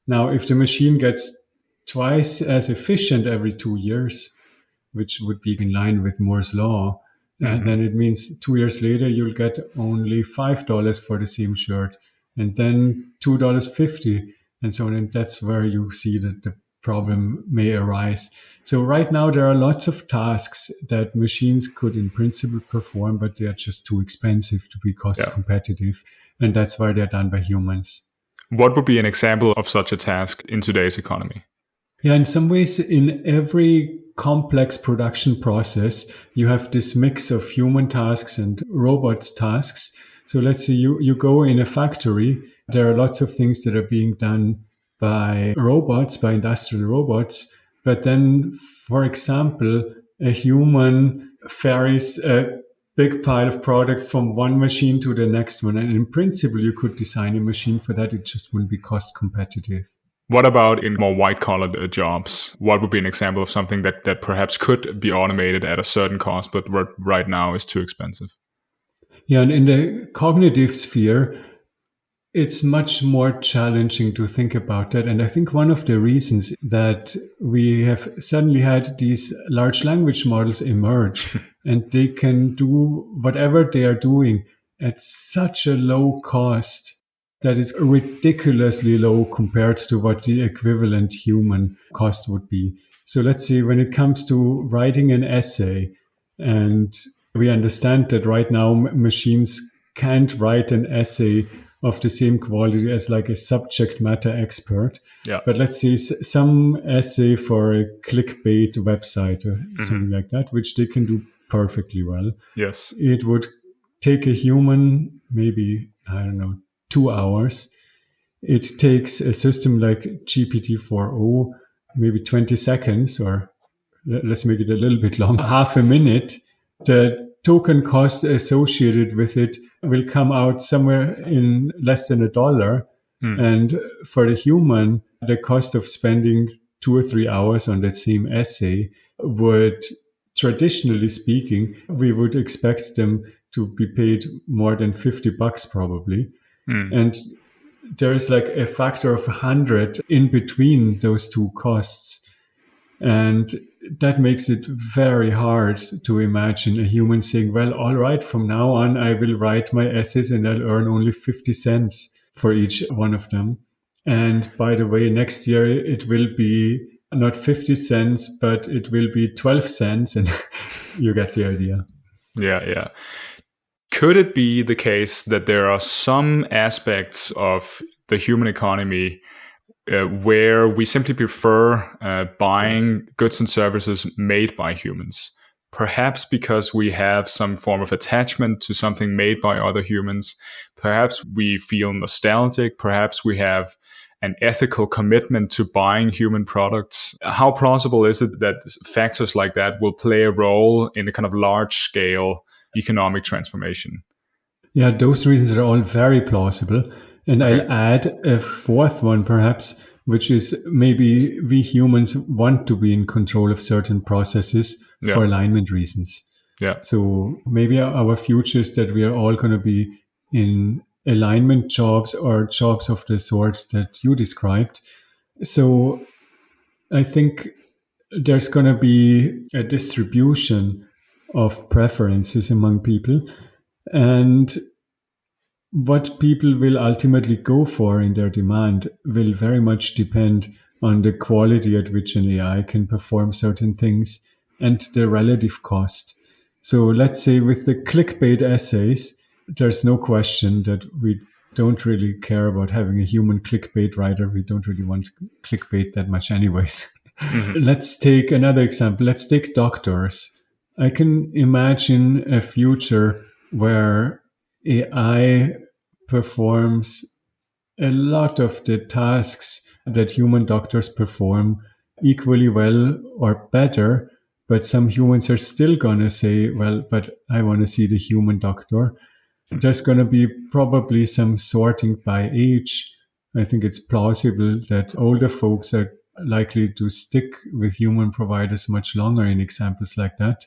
Now, if the machine gets twice as efficient every 2 years, which would be in line with Moore's law, then it means 2 years later, you'll get only $5 for the same shirt, and then $2.50, and so on. And that's where you see that the problem may arise. So right now, there are lots of tasks that machines could in principle perform, but they are just too expensive to be cost competitive. And that's why they're done by humans. What would be an example of such a task in today's economy? Yeah, in some ways, in every complex production process, you have this mix of human tasks and robots tasks. So let's say you go in a factory, there are lots of things that are being done by robots, by industrial robots. But then, for example, a human ferries a big pile of product from one machine to the next one. And in principle, you could design a machine for that. It just wouldn't be cost competitive. What about in more white-collar jobs? What would be an example of something that perhaps could be automated at a certain cost, but right now is too expensive? Yeah, and in the cognitive sphere, it's much more challenging to think about that. And I think one of the reasons that we have suddenly had these large language models emerge and they can do whatever they are doing at such a low cost that is ridiculously low compared to what the equivalent human cost would be. So let's say when it comes to writing an essay, and we understand that right now machines can't write an essay of the same quality as like a subject matter expert. Yeah. But let's say some essay for a clickbait website or something like that, which they can do perfectly well. Yes. It would take a human maybe, 2 hours. It takes a system like GPT-4o maybe 20 seconds, or let's make it a little bit long, half a minute. The token cost associated with it will come out somewhere in less than $1. And for the human, the cost of spending 2 or 3 hours on that same essay would, traditionally speaking, we would expect them to be paid more than $50 probably. And there is like a factor of 100 in between those two costs. And that makes it very hard to imagine a human saying, well, all right, from now on, I will write my essays and I'll earn only 50 cents for each one of them. And by the way, next year it will be not 50 cents, but it will be 12 cents. And you get the idea. Yeah. Could it be the case that there are some aspects of the human economy where we simply prefer buying goods and services made by humans? Perhaps because we have some form of attachment to something made by other humans. Perhaps we feel nostalgic. Perhaps we have an ethical commitment to buying human products. How plausible is it that factors like that will play a role in a kind of large-scale economic transformation? Yeah, those reasons are all very plausible. And okay. I'll add a fourth one, perhaps, which is maybe we humans want to be in control of certain processes for alignment reasons. Yeah. So maybe our future is that we are all going to be in alignment jobs or jobs of the sort that you described. So I think there's going to be a distribution of preferences among people. And what people will ultimately go for in their demand will very much depend on the quality at which an AI can perform certain things and the relative cost. So let's say with the clickbait essays, there's no question that we don't really care about having a human clickbait writer. We don't really want clickbait that much anyways. Let's take another example. Let's take doctors. I can imagine a future where AI performs a lot of the tasks that human doctors perform equally well or better, but some humans are still going to say, well, but I want to see the human doctor. There's going to be probably some sorting by age. I think it's plausible that older folks are likely to stick with human providers much longer in examples like that.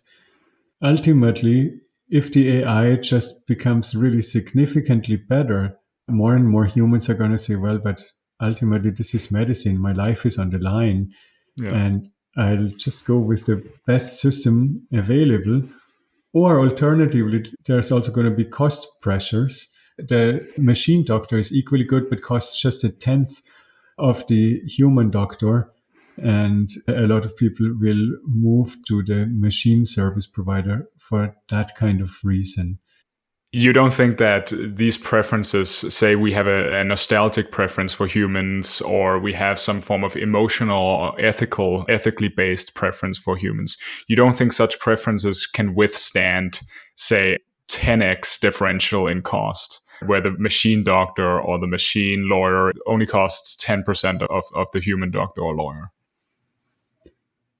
Ultimately, if the AI just becomes really significantly better, more and more humans are going to say, well, but ultimately this is medicine. My life is on the line. Yeah. And I'll just go with the best system available. Or alternatively, there's also going to be cost pressures. The machine doctor is equally good, but costs just 1/10 of the human doctor. And a lot of people will move to the machine service provider for that kind of reason. You don't think that these preferences, say we have a nostalgic preference for humans, or we have some form of emotional or ethically based preference for humans, you don't think such preferences can withstand, say, 10x differential in cost, where the machine doctor or the machine lawyer only costs 10% of the human doctor or lawyer?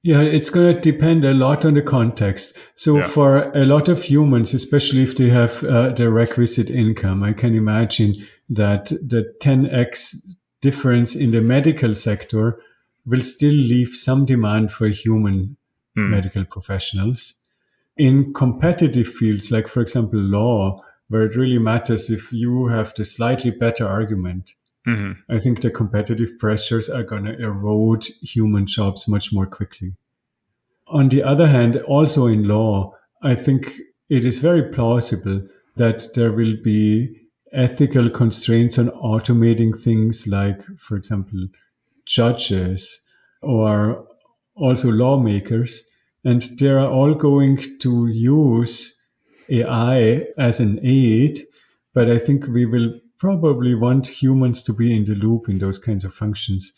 Yeah, it's going to depend a lot on the context. So, Yeah. for a lot of humans, especially if they have the requisite income, I can imagine that the 10x difference in the medical sector will still leave some demand for human Mm. medical professionals. In competitive fields, like, for example, law, where it really matters if you have the slightly better argument, Hmm. I think the competitive pressures are going to erode human jobs much more quickly. On the other hand, also in law, I think it is very plausible that there will be ethical constraints on automating things like, for example, judges or also lawmakers. And they are all going to use AI as an aid. But I think we will probably want humans to be in the loop in those kinds of functions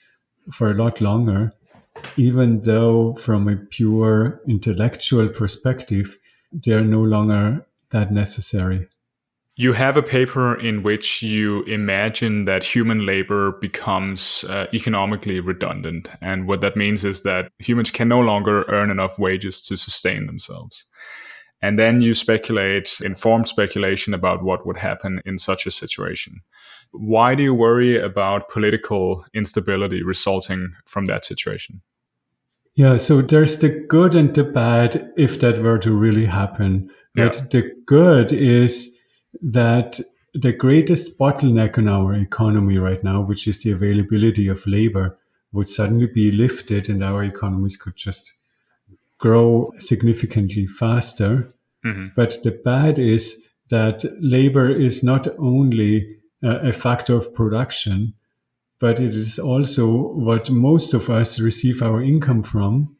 for a lot longer, even though from a pure intellectual perspective, they are no longer that necessary. You have a paper in which you imagine that human labor becomes economically redundant. And what that means is that humans can no longer earn enough wages to sustain themselves. And then you speculate, informed speculation about what would happen in such a situation. Why do you worry about political instability resulting from that situation? Yeah, so there's the good and the bad if that were to really happen, right? Yeah. The good is that the greatest bottleneck on our economy right now, which is the availability of labor, would suddenly be lifted and our economies could just grow significantly faster. Hmm. But the bad is that labor is not only a factor of production, but it is also what most of us receive our income from,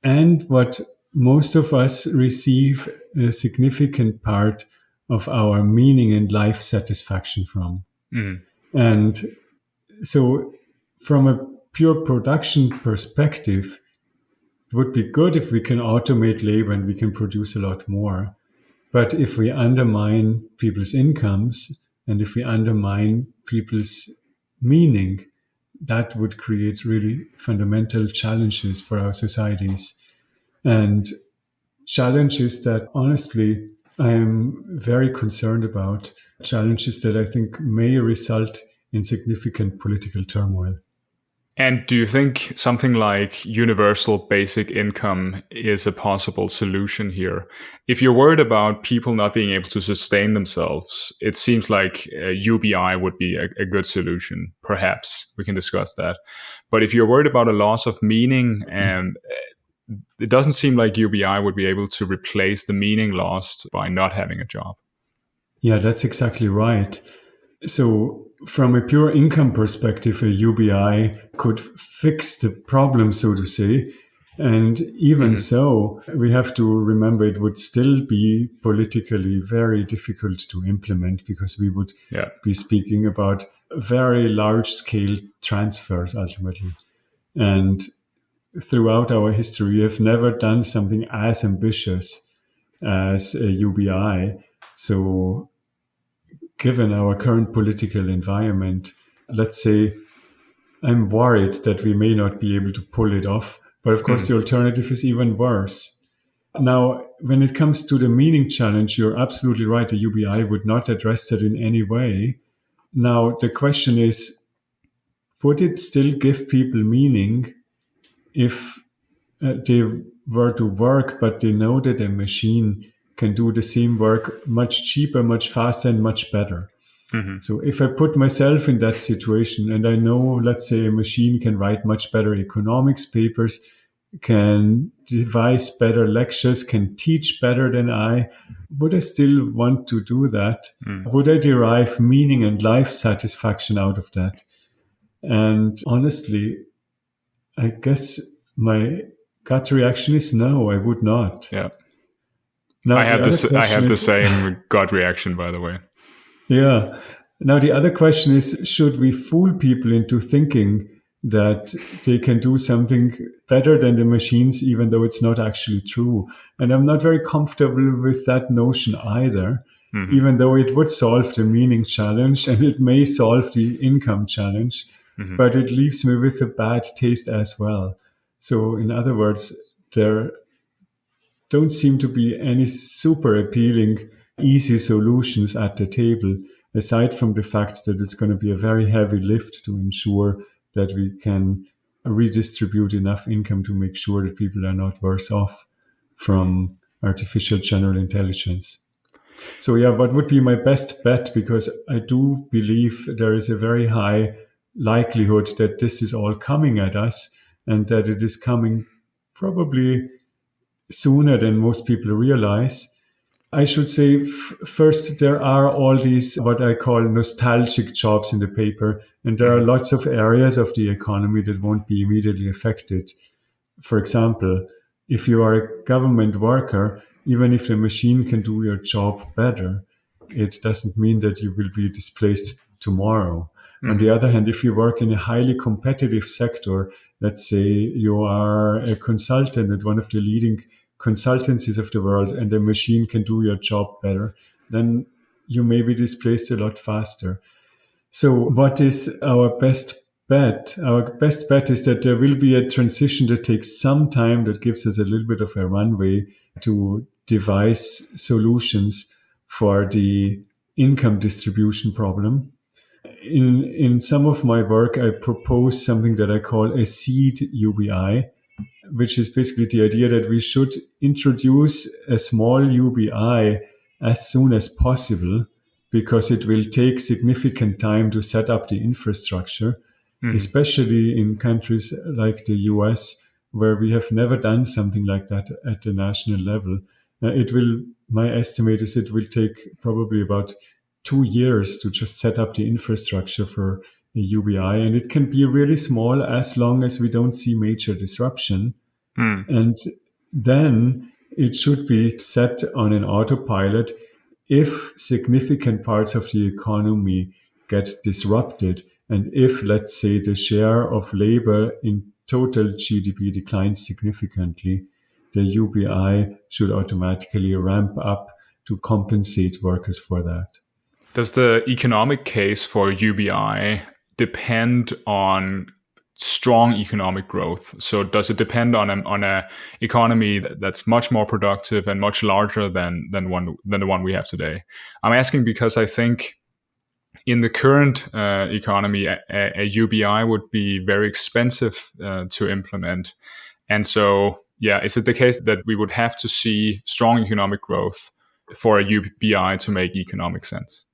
and what most of us receive a significant part of our meaning and life satisfaction from. Hmm. And so, from a pure production perspective, it would be good if we can automate labor and we can produce a lot more. But if we undermine people's incomes and if we undermine people's meaning, that would create really fundamental challenges for our societies. And challenges that honestly I am very concerned about, challenges that I think may result in significant political turmoil. And do you think something like universal basic income is a possible solution here? If you're worried about people not being able to sustain themselves, it seems like UBI would be a good solution. Perhaps we can discuss that. But if you're worried about a loss of meaning, it doesn't seem like UBI would be able to replace the meaning lost by not having a job. Yeah, that's exactly right. So, from a pure income perspective, a UBI could fix the problem, so to say. And even Hmm. so, we have to remember it would still be politically very difficult to implement because we would Yeah. be speaking about very large scale transfers ultimately. And throughout our history, we have never done something as ambitious as a UBI. So, given our current political environment, let's say I'm worried that we may not be able to pull it off. But of course, Hmm. the alternative is even worse. Now, when it comes to the meaning challenge, you're absolutely right. The UBI would not address that in any way. Now, the question is, would it still give people meaning if they were to work, but they know that a machine can do the same work much cheaper, much faster, and much better? Hmm. So if I put myself in that situation and I know, let's say, a machine can write much better economics papers, can devise better lectures, can teach better than I, would I still want to do that? Hmm. Would I derive meaning and life satisfaction out of that? And honestly, I guess my gut reaction is no, I would not. Yeah. Now, the other I question have the is, same gut reaction, by the way. yeah. Now, the other question is, should we fool people into thinking that they can do something better than the machines, even though it's not actually true? And I'm not very comfortable with that notion either, Hmm. even though it would solve the meaning challenge and it may solve the income challenge, Hmm. but it leaves me with a bad taste as well. So, in other words, there don't seem to be any super appealing, easy solutions at the table, aside from the fact that it's going to be a very heavy lift to ensure that we can redistribute enough income to make sure that people are not worse off from artificial general intelligence. So, yeah, what would be my best bet? Because I do believe there is a very high likelihood that this is all coming at us and that it is coming probably sooner than most people realize. I should say, first, there are all these what I call nostalgic jobs in the paper, and there are lots of areas of the economy that won't be immediately affected. For example, if you are a government worker, even if the machine can do your job better, it doesn't mean that you will be displaced tomorrow. On the other hand, if you work in a highly competitive sector, let's say you are a consultant at one of the leading consultancies of the world and the machine can do your job better, then you may be displaced a lot faster. So what is our best bet? Our best bet is that there will be a transition that takes some time, that gives us a little bit of a runway to devise solutions for the income distribution problem. In some of my work, I propose something that I call a seed UBI, which is basically the idea that we should introduce a small UBI as soon as possible, because it will take significant time to set up the infrastructure, especially in countries like the US, where we have never done something like that at the national level. My estimate is it will take probably about 2 years to just set up the infrastructure for a UBI. And it can be really small as long as we don't see major disruption. And then it should be set on an autopilot if significant parts of the economy get disrupted. And if, let's say, the share of labor in total GDP declines significantly, the UBI should automatically ramp up to compensate workers for that. Does the economic case for UBI depend on strong economic growth? So does it depend on a economy that's much more productive and much larger than the one we have today? I'm asking because I think in the current economy, a UBI would be very expensive to implement. And so, yeah, is it the case that we would have to see strong economic growth for a UBI to make economic sense?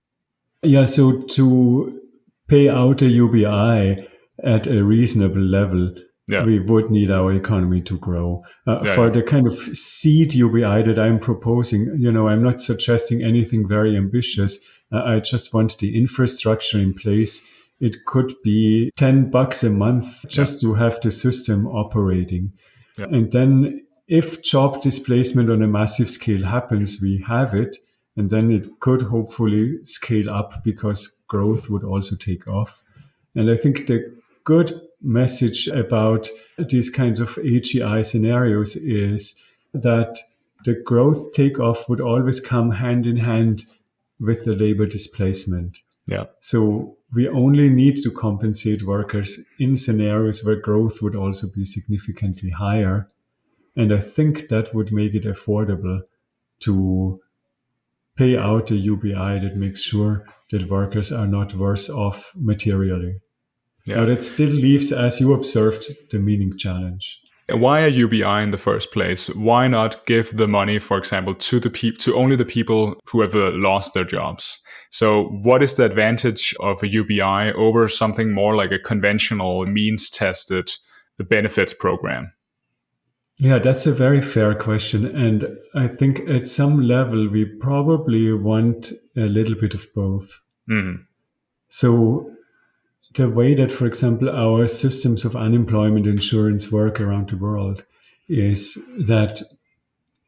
Yeah, so to pay out a UBI at a reasonable level, we would need our economy to grow. For the kind of seed UBI that I'm proposing, I'm not suggesting anything very ambitious. I just want the infrastructure in place. It could be $10 a month just to have the system operating. Yeah. And then if job displacement on a massive scale happens, we have it. And then it could hopefully scale up because growth would also take off. And I think the good message about these kinds of AGI scenarios is that the growth takeoff would always come hand in hand with the labor displacement. Yeah. So we only need to compensate workers in scenarios where growth would also be significantly higher. And I think that would make it affordable to pay out a UBI that makes sure that workers are not worse off materially. Yeah. Now that still leaves, as you observed, the meaning challenge. Why a UBI in the first place? Why not give the money, for example, to only the people who have lost their jobs? So what is the advantage of a UBI over something more like a conventional means-tested benefits program? Yeah, that's a very fair question. And I think at some level, we probably want a little bit of both. Mm-hmm. So the way that, for example, our systems of unemployment insurance work around the world is that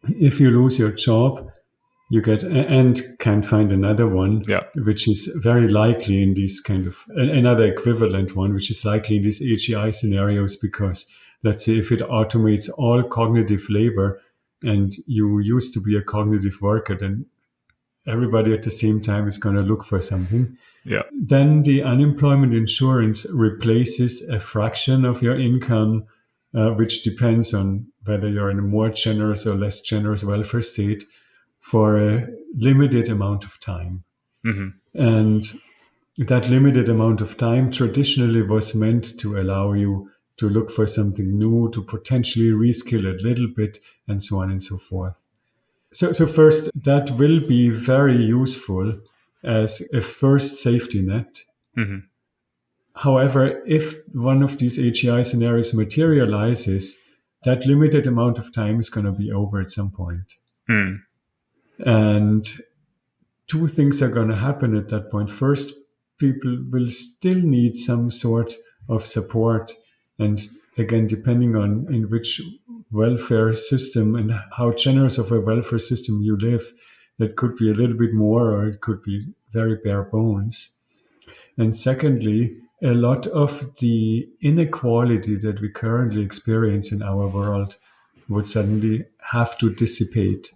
if you lose your job, you get and can't find another one, which is very likely in these kind of another equivalent one, which is likely in these AGI scenarios, because let's say if it automates all cognitive labor and you used to be a cognitive worker, then everybody at the same time is going to look for something. Yeah. Then the unemployment insurance replaces a fraction of your income which depends on whether you're in a more generous or less generous welfare state, for a limited amount of time. And that limited amount of time traditionally was meant to allow you to look for something new, to potentially reskill a little bit, and so on and so forth. So first, that will be very useful as a first safety net. However, if one of these AGI scenarios materializes, that limited amount of time is going to be over at some point. And two things are going to happen at that point. First, people will still need some sort of support. And again, depending on in which welfare system and how generous of a welfare system you live, that could be a little bit more or it could be very bare bones. And secondly, a lot of the inequality that we currently experience in our world would suddenly have to dissipate.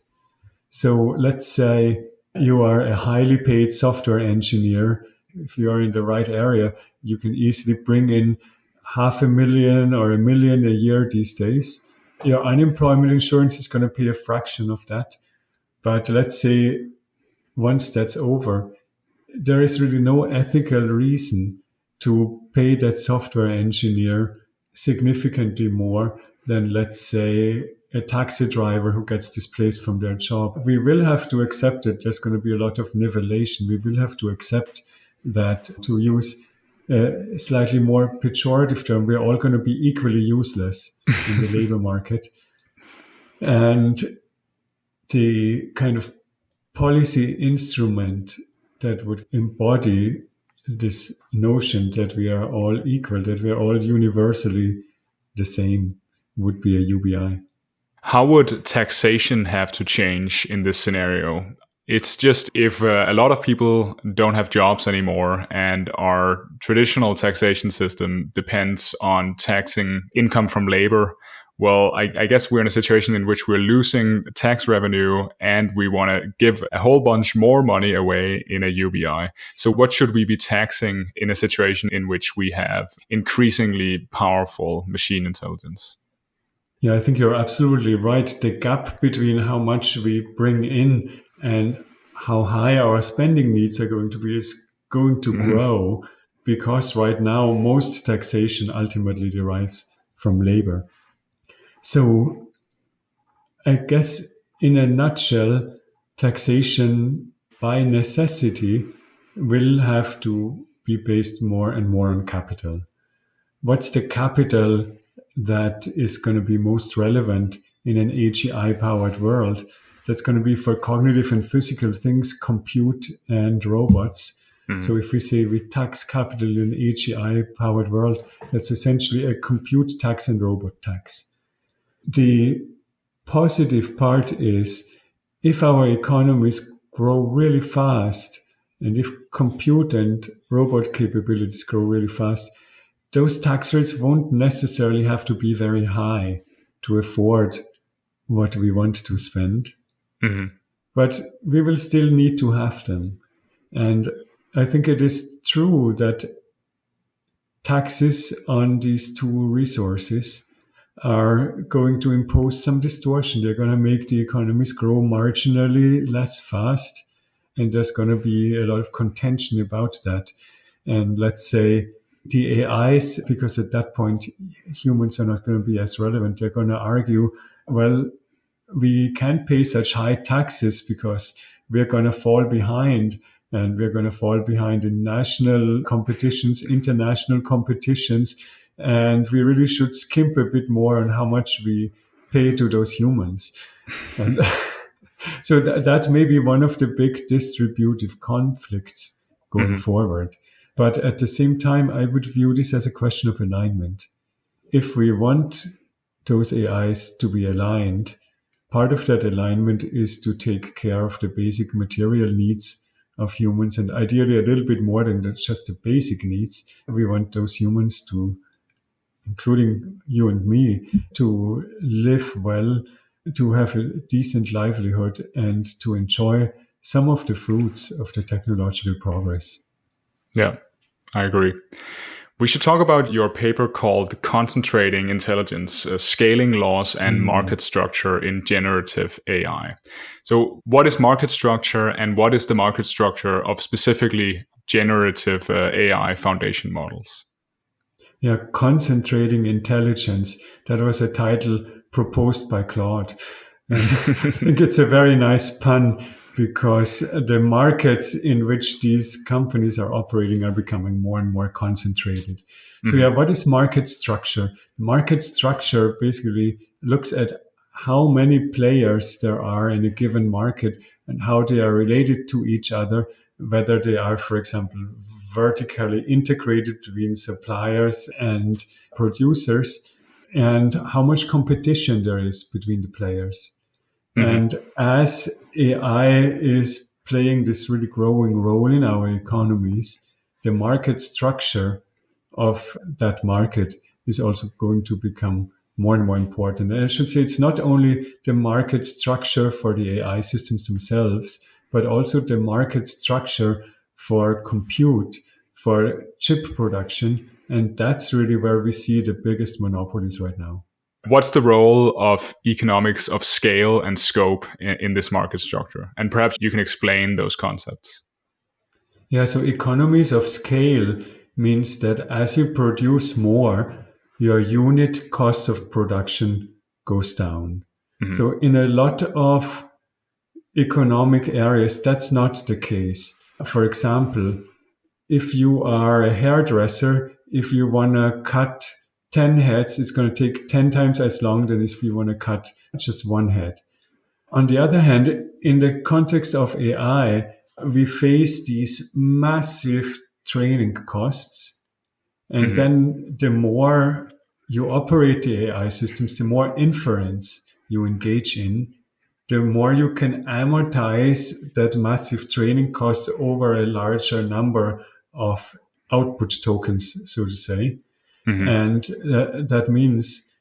So let's say you are a highly paid software engineer. If you are in the right area, you can easily bring in $500,000 or $1 million a year these days. Your unemployment insurance is going to pay a fraction of that. But let's say once that's over, there is really no ethical reason to pay that software engineer significantly more than, let's say, a taxi driver who gets displaced from their job. We will have to accept it. There's going to be a lot of nivellation. We will have to accept that, to use a slightly more pejorative term, we're all going to be equally useless in the labor market. And the kind of policy instrument that would embody this notion that we are all equal, that we are all universally the same, would be a UBI. How would taxation have to change in this scenario? It's just if a lot of people don't have jobs anymore and our traditional taxation system depends on taxing income from labor, well, I guess we're in a situation in which we're losing tax revenue and we want to give a whole bunch more money away in a UBI. So what should we be taxing in a situation in which we have increasingly powerful machine intelligence? Yeah, I think you're absolutely right. The gap between how much we bring in and how high our spending needs are going to be is going to grow, because right now most taxation ultimately derives from labor. So I guess in a nutshell, taxation by necessity will have to be based more and more on capital. What's the capital that is going to be most relevant in an AGI-powered world? That's going to be for cognitive and physical things, compute and robots. So if we say we tax capital in an AGI-powered world, that's essentially a compute tax and robot tax. The positive part is if our economies grow really fast and if compute and robot capabilities grow really fast, those tax rates won't necessarily have to be very high to afford what we want to spend. But we will still need to have them. And I think it is true that taxes on these two resources are going to impose some distortion. They're going to make the economies grow marginally less fast. And there's going to be a lot of contention about that. And let's say the AIs, because at that point, humans are not going to be as relevant. They're going to argue, well, we can't pay such high taxes because we're going to fall behind. And we're going to fall behind in national competitions, international competitions. And we really should skimp a bit more on how much we pay to those humans. And so that may be one of the big distributive conflicts going forward. But at the same time, I would view this as a question of alignment. If we want those AIs to be aligned, part of that alignment is to take care of the basic material needs of humans, and ideally a little bit more than just the basic needs. We want those humans to, including you and me, to live well, to have a decent livelihood, and to enjoy some of the fruits of the technological progress. Yeah, I agree. We should talk about your paper called Concentrating Intelligence, Scaling Laws and Market Structure in Generative AI. So what is market structure, and what is the market structure of specifically generative AI foundation models? Yeah, Concentrating Intelligence. That was a title proposed by Claude. And I think it's a very nice pun because the markets in which these companies are operating are becoming more and more concentrated. So yeah, what is market structure? Market structure basically looks at how many players there are in a given market and how they are related to each other, whether they are, for example, vertically integrated between suppliers and producers, and how much competition there is between the players. And as AI is playing this really growing role in our economies, the market structure of that market is also going to become more and more important. And I should say it's not only the market structure for the AI systems themselves, but also the market structure for compute, for chip production. And that's really where we see the biggest monopolies right now. What's the role of economics of scale and scope in this market structure? And perhaps you can explain those concepts. Yeah, so economies of scale means that as you produce more, your unit cost of production goes down. So in a lot of economic areas, that's not the case. For example, if you are a hairdresser, if you want to cut 10 heads, it's going to take 10 times as long than if you want to cut just one head. On the other hand, in the context of AI, we face these massive training costs. And then the more you operate the AI systems, the more inference you engage in, the more you can amortize that massive training cost over a larger number of output tokens, so to say. And that means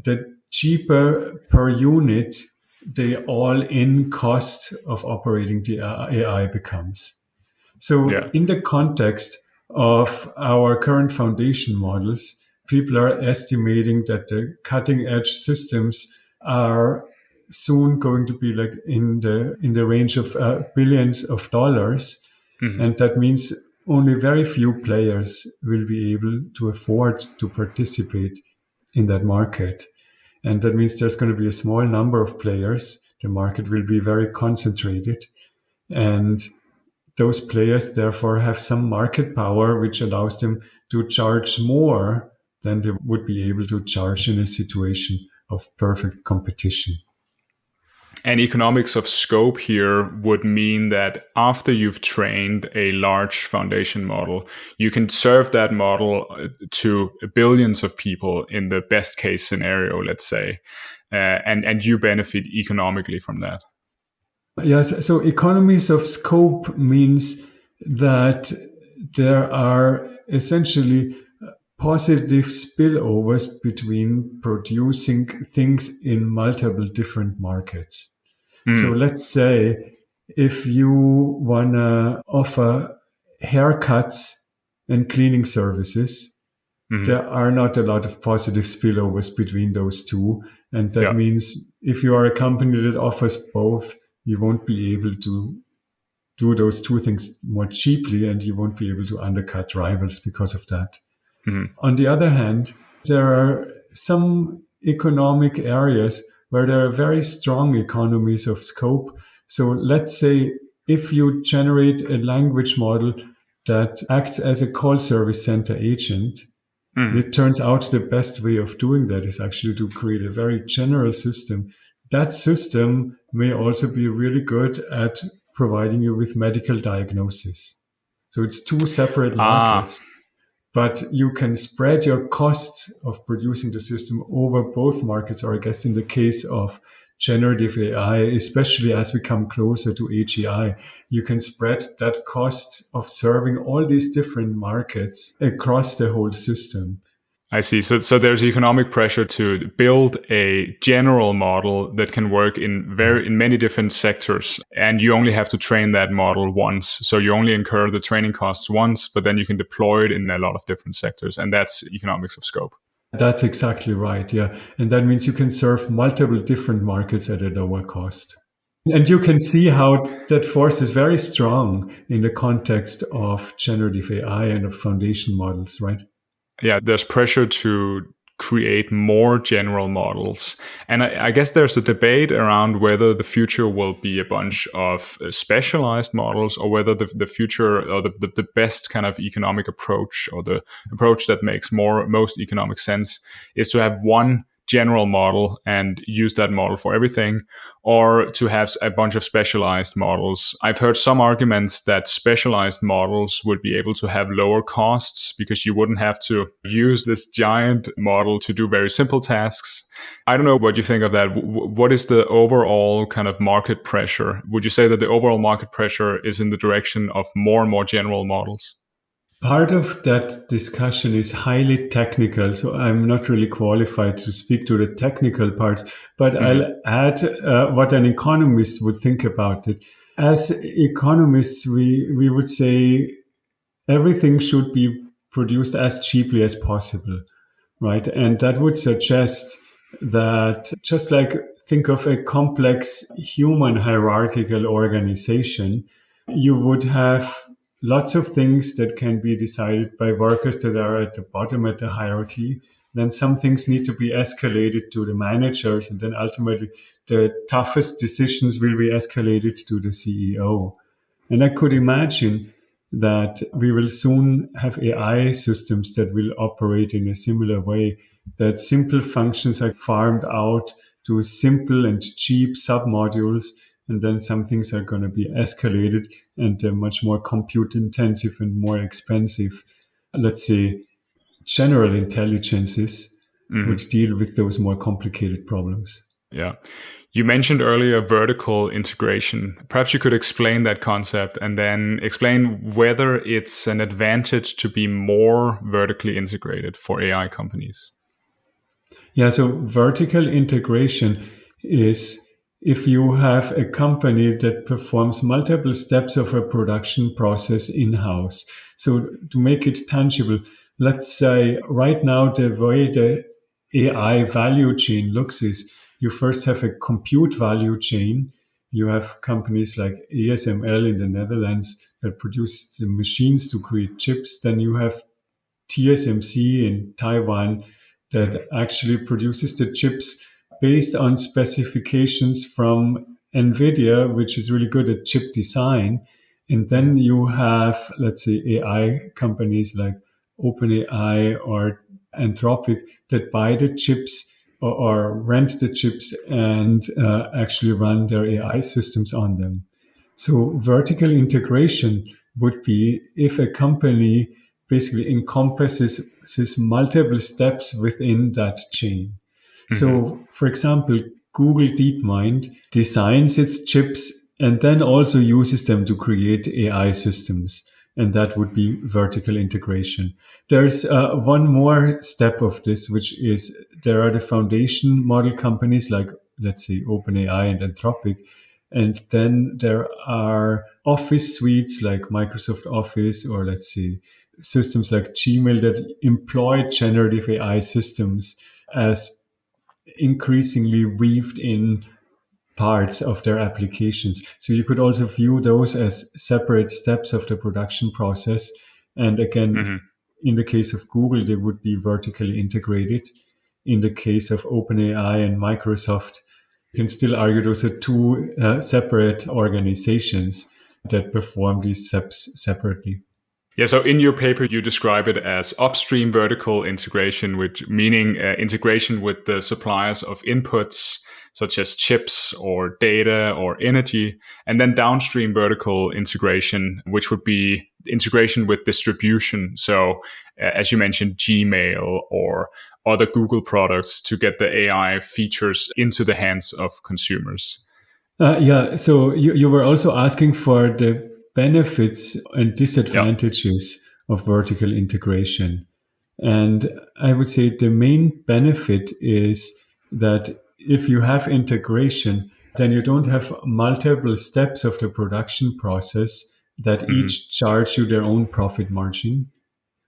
that cheaper per unit, the all-in cost of operating the AI becomes. So in the context of our current foundation models, people are estimating that the cutting edge systems are soon going to be like in the range of billions of dollars. And that means only very few players will be able to afford to participate in that market. And that means there's going to be a small number of players. The market will be very concentrated. And those players therefore have some market power, which allows them to charge more than they would be able to charge in a situation of perfect competition. And economics of scope here would mean that after you've trained a large foundation model, you can serve that model to billions of people in the best case scenario, let's say, and you benefit economically from that. Yes, so economies of scope means that there are essentially positive spillovers between producing things in multiple different markets. So let's say if you want to offer haircuts and cleaning services, there are not a lot of positive spillovers between those two. And that means if you are a company that offers both, you won't be able to do those two things more cheaply, and you won't be able to undercut rivals because of that. On the other hand, there are some economic areas where there are very strong economies of scope. So let's say if you generate a language model that acts as a call service center agent, it turns out the best way of doing that is actually to create a very general system. That system may also be really good at providing you with medical diagnosis. So it's two separate markets. But you can spread your costs of producing the system over both markets, or I guess in the case of generative AI, especially as we come closer to AGI, you can spread that cost of serving all these different markets across the whole system. I see. So there's economic pressure to build a general model that can work in many different sectors, and you only have to train that model once. So you only incur the training costs once, but then you can deploy it in a lot of different sectors, and that's economics of scope. That's exactly right. Yeah. And that means you can serve multiple different markets at a lower cost. And you can see how that force is very strong in the context of generative AI and of foundation models, right? Yeah, there's pressure to create more general models. And I guess there's a debate around whether the future will be a bunch of specialized models, or whether the future, or the best kind of economic approach, or the approach that makes most economic sense, is to have one general model and use that model for everything, or to have a bunch of specialized models. I've heard some arguments that specialized models would be able to have lower costs because you wouldn't have to use this giant model to do very simple tasks. I don't know what you think of that. What is the overall kind of market pressure? Would you say that the overall market pressure is in the direction of more and more general models? Part of that discussion is highly technical, so I'm not really qualified to speak to the technical parts, but I'll add what an economist would think about it. As economists, we would say everything should be produced as cheaply as possible, right? And that would suggest that, just like think of a complex human hierarchical organization, you would have lots of things that can be decided by workers that are at the bottom of the hierarchy. Then some things need to be escalated to the managers, and then ultimately the toughest decisions will be escalated to the CEO. And I could imagine that we will soon have AI systems that will operate in a similar way, that simple functions are farmed out to simple and cheap submodules, and then some things are going to be escalated and they're much more compute intensive and more expensive. Let's say general intelligences would deal with those more complicated problems. Yeah. You mentioned earlier vertical integration. Perhaps you could explain that concept and then explain whether it's an advantage to be more vertically integrated for AI companies. Yeah, so vertical integration is if you have a company that performs multiple steps of a production process in-house. So to make it tangible, let's say right now the way the AI value chain looks is you first have a compute value chain. You have companies like ASML in the Netherlands that produces the machines to create chips. Then you have TSMC in Taiwan that actually produces the chips based on specifications from NVIDIA, which is really good at chip design. And then you have, let's say, AI companies like OpenAI or Anthropic that buy the chips or rent the chips and actually run their AI systems on them. So vertical integration would be if a company basically encompasses multiple steps within that chain. So, for example, Google DeepMind designs its chips and then also uses them to create AI systems. And that would be vertical integration. There's one more step of this, which is there are the foundation model companies like, let's say, OpenAI and Anthropic. And then there are office suites like Microsoft Office, or let's say systems like Gmail that employ generative AI systems as increasingly weaved in parts of their applications. So you could also view those as separate steps of the production process. And again, in the case of Google, they would be vertically integrated. In the case of OpenAI and Microsoft, you can still argue those are two separate organizations that perform these steps separately. Yeah, so in your paper, you describe it as upstream vertical integration, which meaning integration with the suppliers of inputs, such as chips or data or energy, and then downstream vertical integration, which would be integration with distribution. So as you mentioned, Gmail or other Google products to get the AI features into the hands of consumers. Yeah, so you were also asking for the benefits and disadvantages of vertical integration. And I would say the main benefit is that if you have integration, then you don't have multiple steps of the production process that Hmm. each charge you their own profit margin.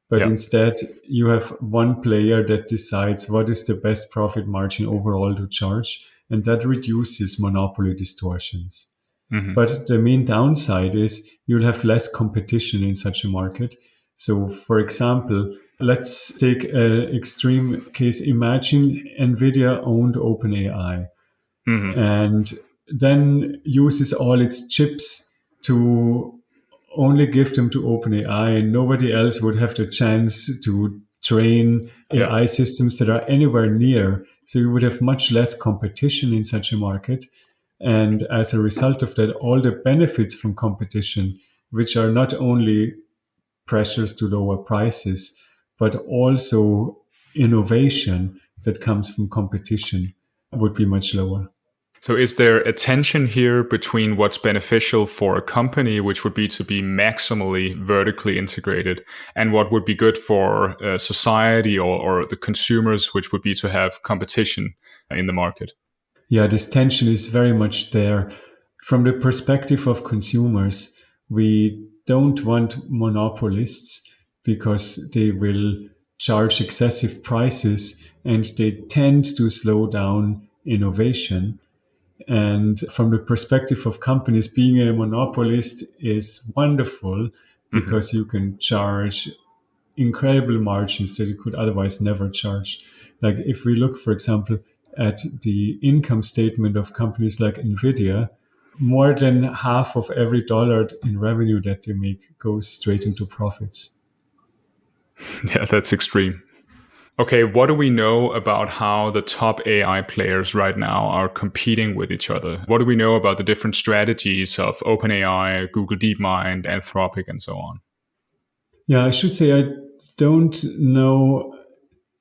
But Yeah. instead, you have one player that decides what is the best profit margin overall to charge, and that reduces monopoly distortions. Hmm. But the main downside is you'll have less competition in such a market. So, for example, let's take an extreme case. Imagine NVIDIA owned OpenAI Hmm. and then uses all its chips to only give them to OpenAI, and nobody else would have the chance to train Yeah. AI systems that are anywhere near. So you would have much less competition in such a market. And as a result of that, all the benefits from competition, which are not only pressures to lower prices, but also innovation that comes from competition, would be much lower. So is there a tension here between what's beneficial for a company, which would be to be maximally vertically integrated, and what would be good for society or the consumers, which would be to have competition in the market? Yeah, this tension is very much there. From the perspective of consumers, we don't want monopolists because they will charge excessive prices and they tend to slow down innovation. And from the perspective of companies, being a monopolist is wonderful Hmm. because you can charge incredible margins that you could otherwise never charge. Like if we look, for example, at the income statement of companies like Nvidia, more than half of every dollar in revenue that they make goes straight into profits. Yeah, that's extreme. Okay, what do we know about how the top AI players right now are competing with each other? What do we know about the different strategies of OpenAI, Google DeepMind, Anthropic, and so on? Yeah, I should say I don't know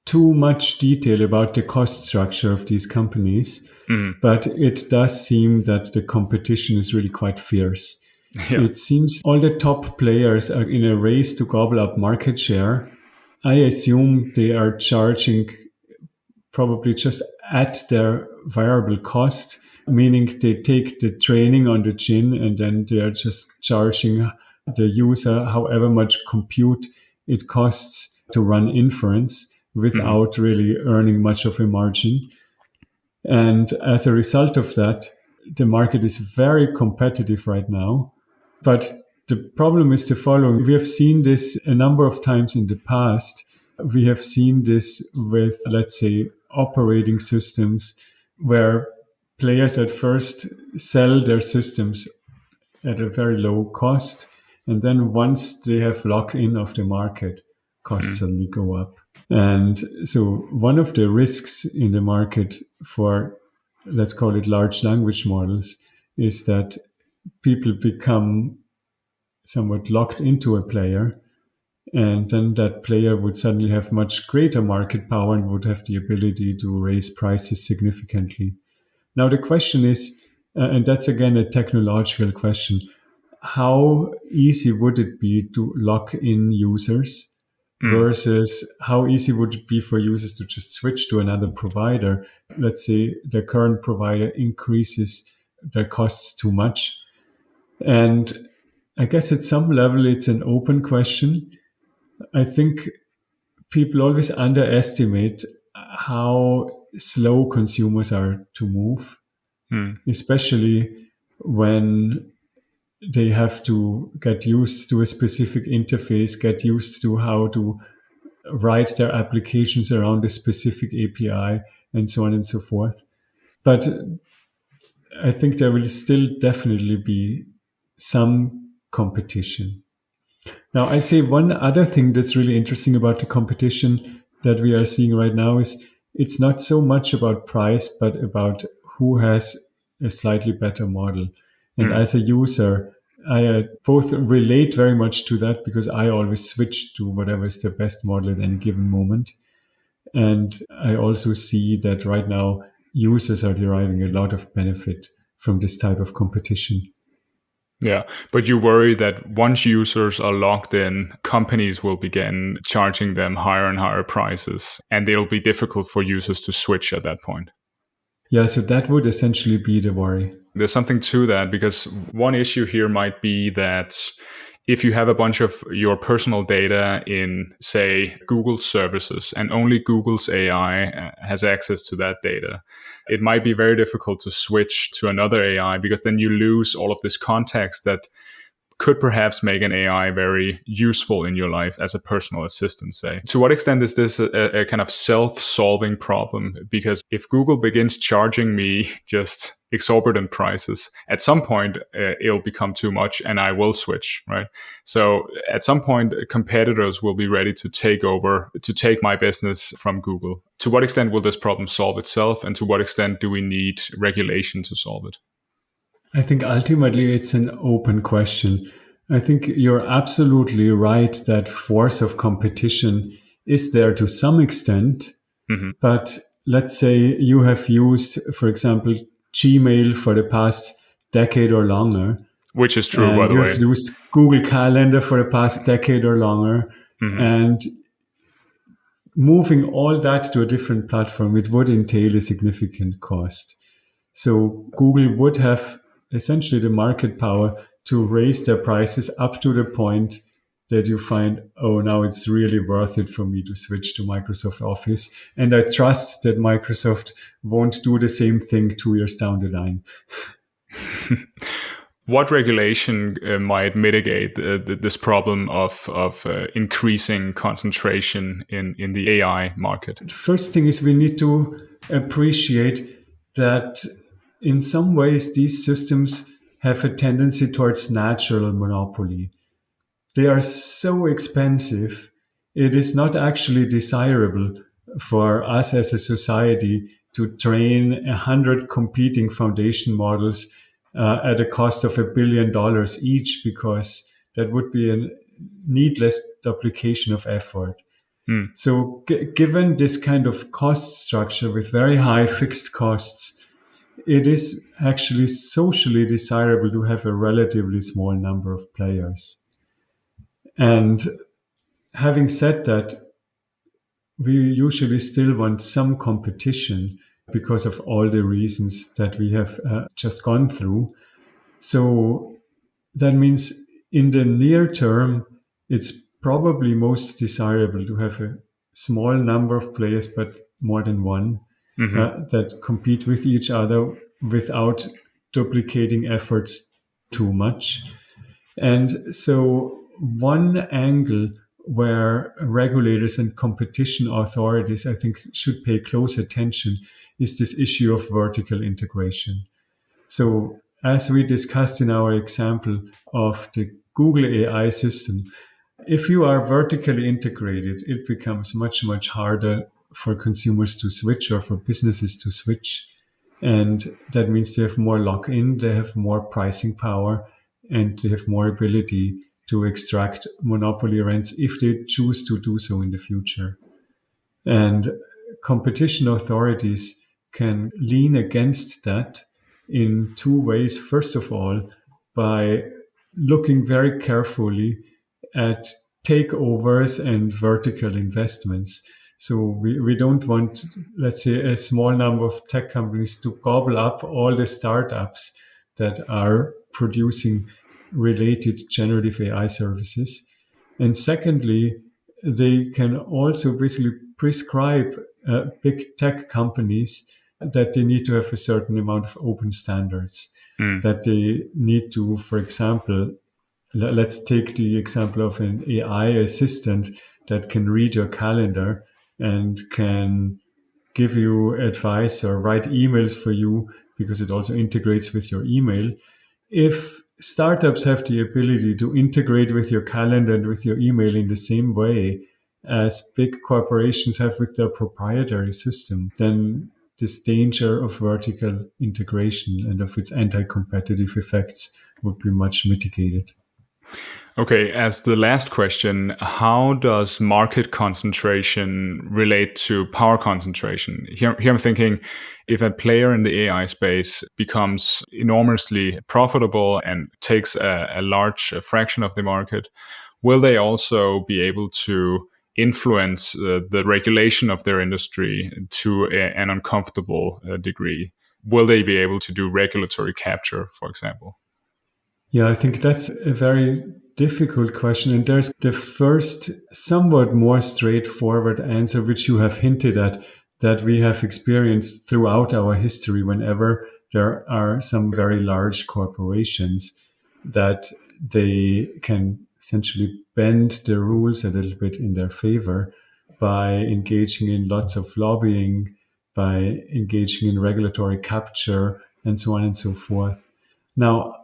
too much detail about the cost structure of these companies, Mm. but it does seem that the competition is really quite fierce. Yeah. It seems all the top players are in a race to gobble up market share. I assume they are charging probably just at their variable cost, meaning they take the training on the chin and then they are just charging the user however much compute it costs to run inference Hmm. without really earning much of a margin. And as a result of that, the market is very competitive right now. But the problem is the following. We have seen this a number of times in the past. We have seen this with, let's say, operating systems where players at first sell their systems at a very low cost. And then once they have lock in of the market, costs Mm. suddenly go up. And so one of the risks in the market for, let's call it large language models, is that people become somewhat locked into a player. And then that player would suddenly have much greater market power and would have the ability to raise prices significantly. Now, the question is, and that's again a technological question, how easy would it be to lock in users Mm. versus how easy would it be for users to just switch to another provider? Let's say the current provider increases their costs too much. And I guess at some level, it's an open question. I think people always underestimate how slow consumers are to move, Mm. especially when they have to get used to a specific interface, get used to how to write their applications around a specific API, and so on and so forth. But I think there will still definitely be some competition. Now, I'd say one other thing that's really interesting about the competition that we are seeing right now is it's not so much about price, but about who has a slightly better model. And Mm. as a user, I both relate very much to that because I always switch to whatever is the best model at any given moment. And I also see that right now users are deriving a lot of benefit from this type of competition. Yeah, but you worry that once users are logged in, companies will begin charging them higher and higher prices, and it'll be difficult for users to switch at that point. Yeah, so that would essentially be the worry. There's something to that, because one issue here might be that if you have a bunch of your personal data in, say, Google services, and only Google's AI has access to that data, it might be very difficult to switch to another AI, because then you lose all of this context that could perhaps make an AI very useful in your life as a personal assistant, say. To what extent is this a kind of self-solving problem? Because if Google begins charging me just exorbitant prices, at some point it'll become too much and I will switch, right? So at some point, competitors will be ready to take over, to take my business from Google. To what extent will this problem solve itself? And to what extent do we need regulation to solve it? I think ultimately it's an open question. I think you're absolutely right that force of competition is there to some extent. Mm-hmm. But let's say you have used, for example, Gmail for the past decade or longer. Which is true, by And the you way. have used Google Calendar for the past decade or longer. Mm-hmm. And moving all that to a different platform, it would entail a significant cost. So Google would have essentially the market power to raise their prices up to the point that you find, oh, now it's really worth it for me to switch to Microsoft Office. And I trust that Microsoft won't do the same thing 2 years down the line. What regulation might mitigate this problem of increasing concentration in the AI market? The first thing is we need to appreciate that in some ways these systems have a tendency towards natural monopoly. They are so expensive, it is not actually desirable for us as a society to train 100 competing foundation models at a cost of $1 billion each, because that would be a needless duplication of effort. So given this kind of cost structure with very high fixed costs, it is actually socially desirable to have a relatively small number of players. And having said that, we usually still want some competition because of all the reasons that we have just gone through. So that means in the near term, it's probably most desirable to have a small number of players, but more than one, that compete with each other without duplicating efforts too much. And so one angle where regulators and competition authorities, I think, should pay close attention is this issue of vertical integration. So as we discussed in our example of the Google AI system, if you are vertically integrated, it becomes much, much harder for consumers to switch or for businesses to switch. And that means they have more lock-in, they have more pricing power, and they have more ability to extract monopoly rents if they choose to do so in the future. And competition authorities can lean against that in two ways. First of all, by looking very carefully at takeovers and vertical investments. So we don't want, let's say, a small number of tech companies to gobble up all the startups that are producing related generative AI services. And secondly, they can also basically prescribe big tech companies that they need to have a certain amount of open standards, that they need to, for example, let's take the example of an AI assistant that can read your calendar and can give you advice or write emails for you because it also integrates with your email. If startups have the ability to integrate with your calendar and with your email in the same way as big corporations have with their proprietary system, then this danger of vertical integration and of its anti-competitive effects would be much mitigated. Okay, as the last question, how does market concentration relate to power concentration? Here I'm thinking, if a player in the AI space becomes enormously profitable and takes a large fraction of the market, will they also be able to influence the regulation of their industry to an uncomfortable degree? Will they be able to do regulatory capture, for example? Yeah, I think that's a very difficult question. And there's the first, somewhat more straightforward answer, which you have hinted at, that we have experienced throughout our history whenever there are some very large corporations that they can essentially bend the rules a little bit in their favor by engaging in lots of lobbying, by engaging in regulatory capture, and so on and so forth. Now,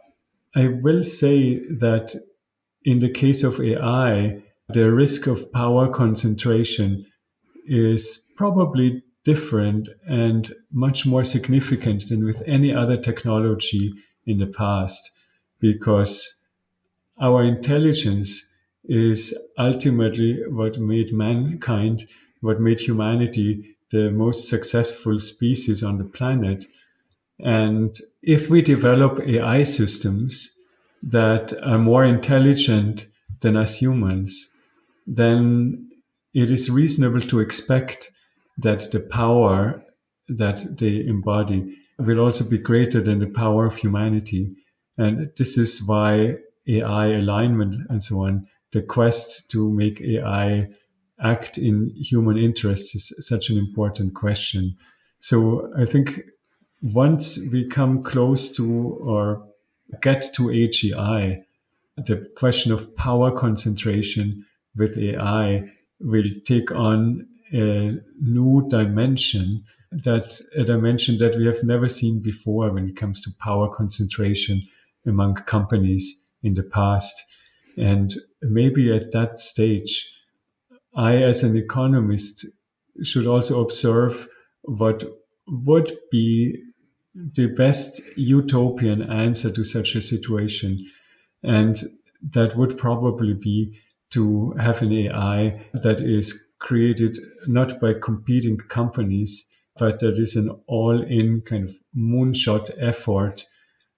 I will say that in the case of AI, the risk of power concentration is probably different and much more significant than with any other technology in the past, because our intelligence is ultimately what made mankind, what made humanity the most successful species on the planet. And if we develop AI systems that are more intelligent than us humans, then it is reasonable to expect that the power that they embody will also be greater than the power of humanity. And this is why AI alignment and so on, the quest to make AI act in human interests is such an important question. So I think once we come close to or get to AGI, the question of power concentration with AI will take on a new dimension, that a dimension that we have never seen before when it comes to power concentration among companies in the past. And maybe at that stage, I, as an economist, should also observe what would be the best utopian answer to such a situation. And that would probably be to have an AI that is created not by competing companies, but that is an all in kind of moonshot effort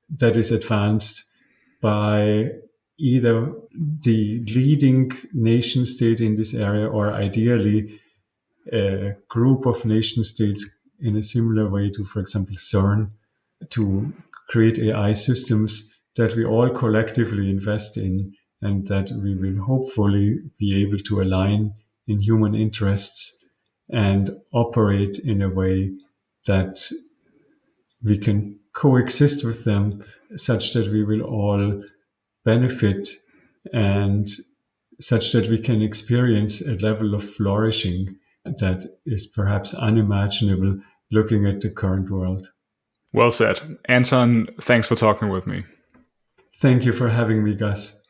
that is advanced by either the leading nation state in this area or ideally a group of nation states in a similar way to, for example, CERN, to create AI systems that we all collectively invest in and that we will hopefully be able to align in human interests and operate in a way that we can coexist with them such that we will all benefit and such that we can experience a level of flourishing that is perhaps unimaginable looking at the current world. Well said. Anton, thanks for talking with me. Thank you for having me, Gus.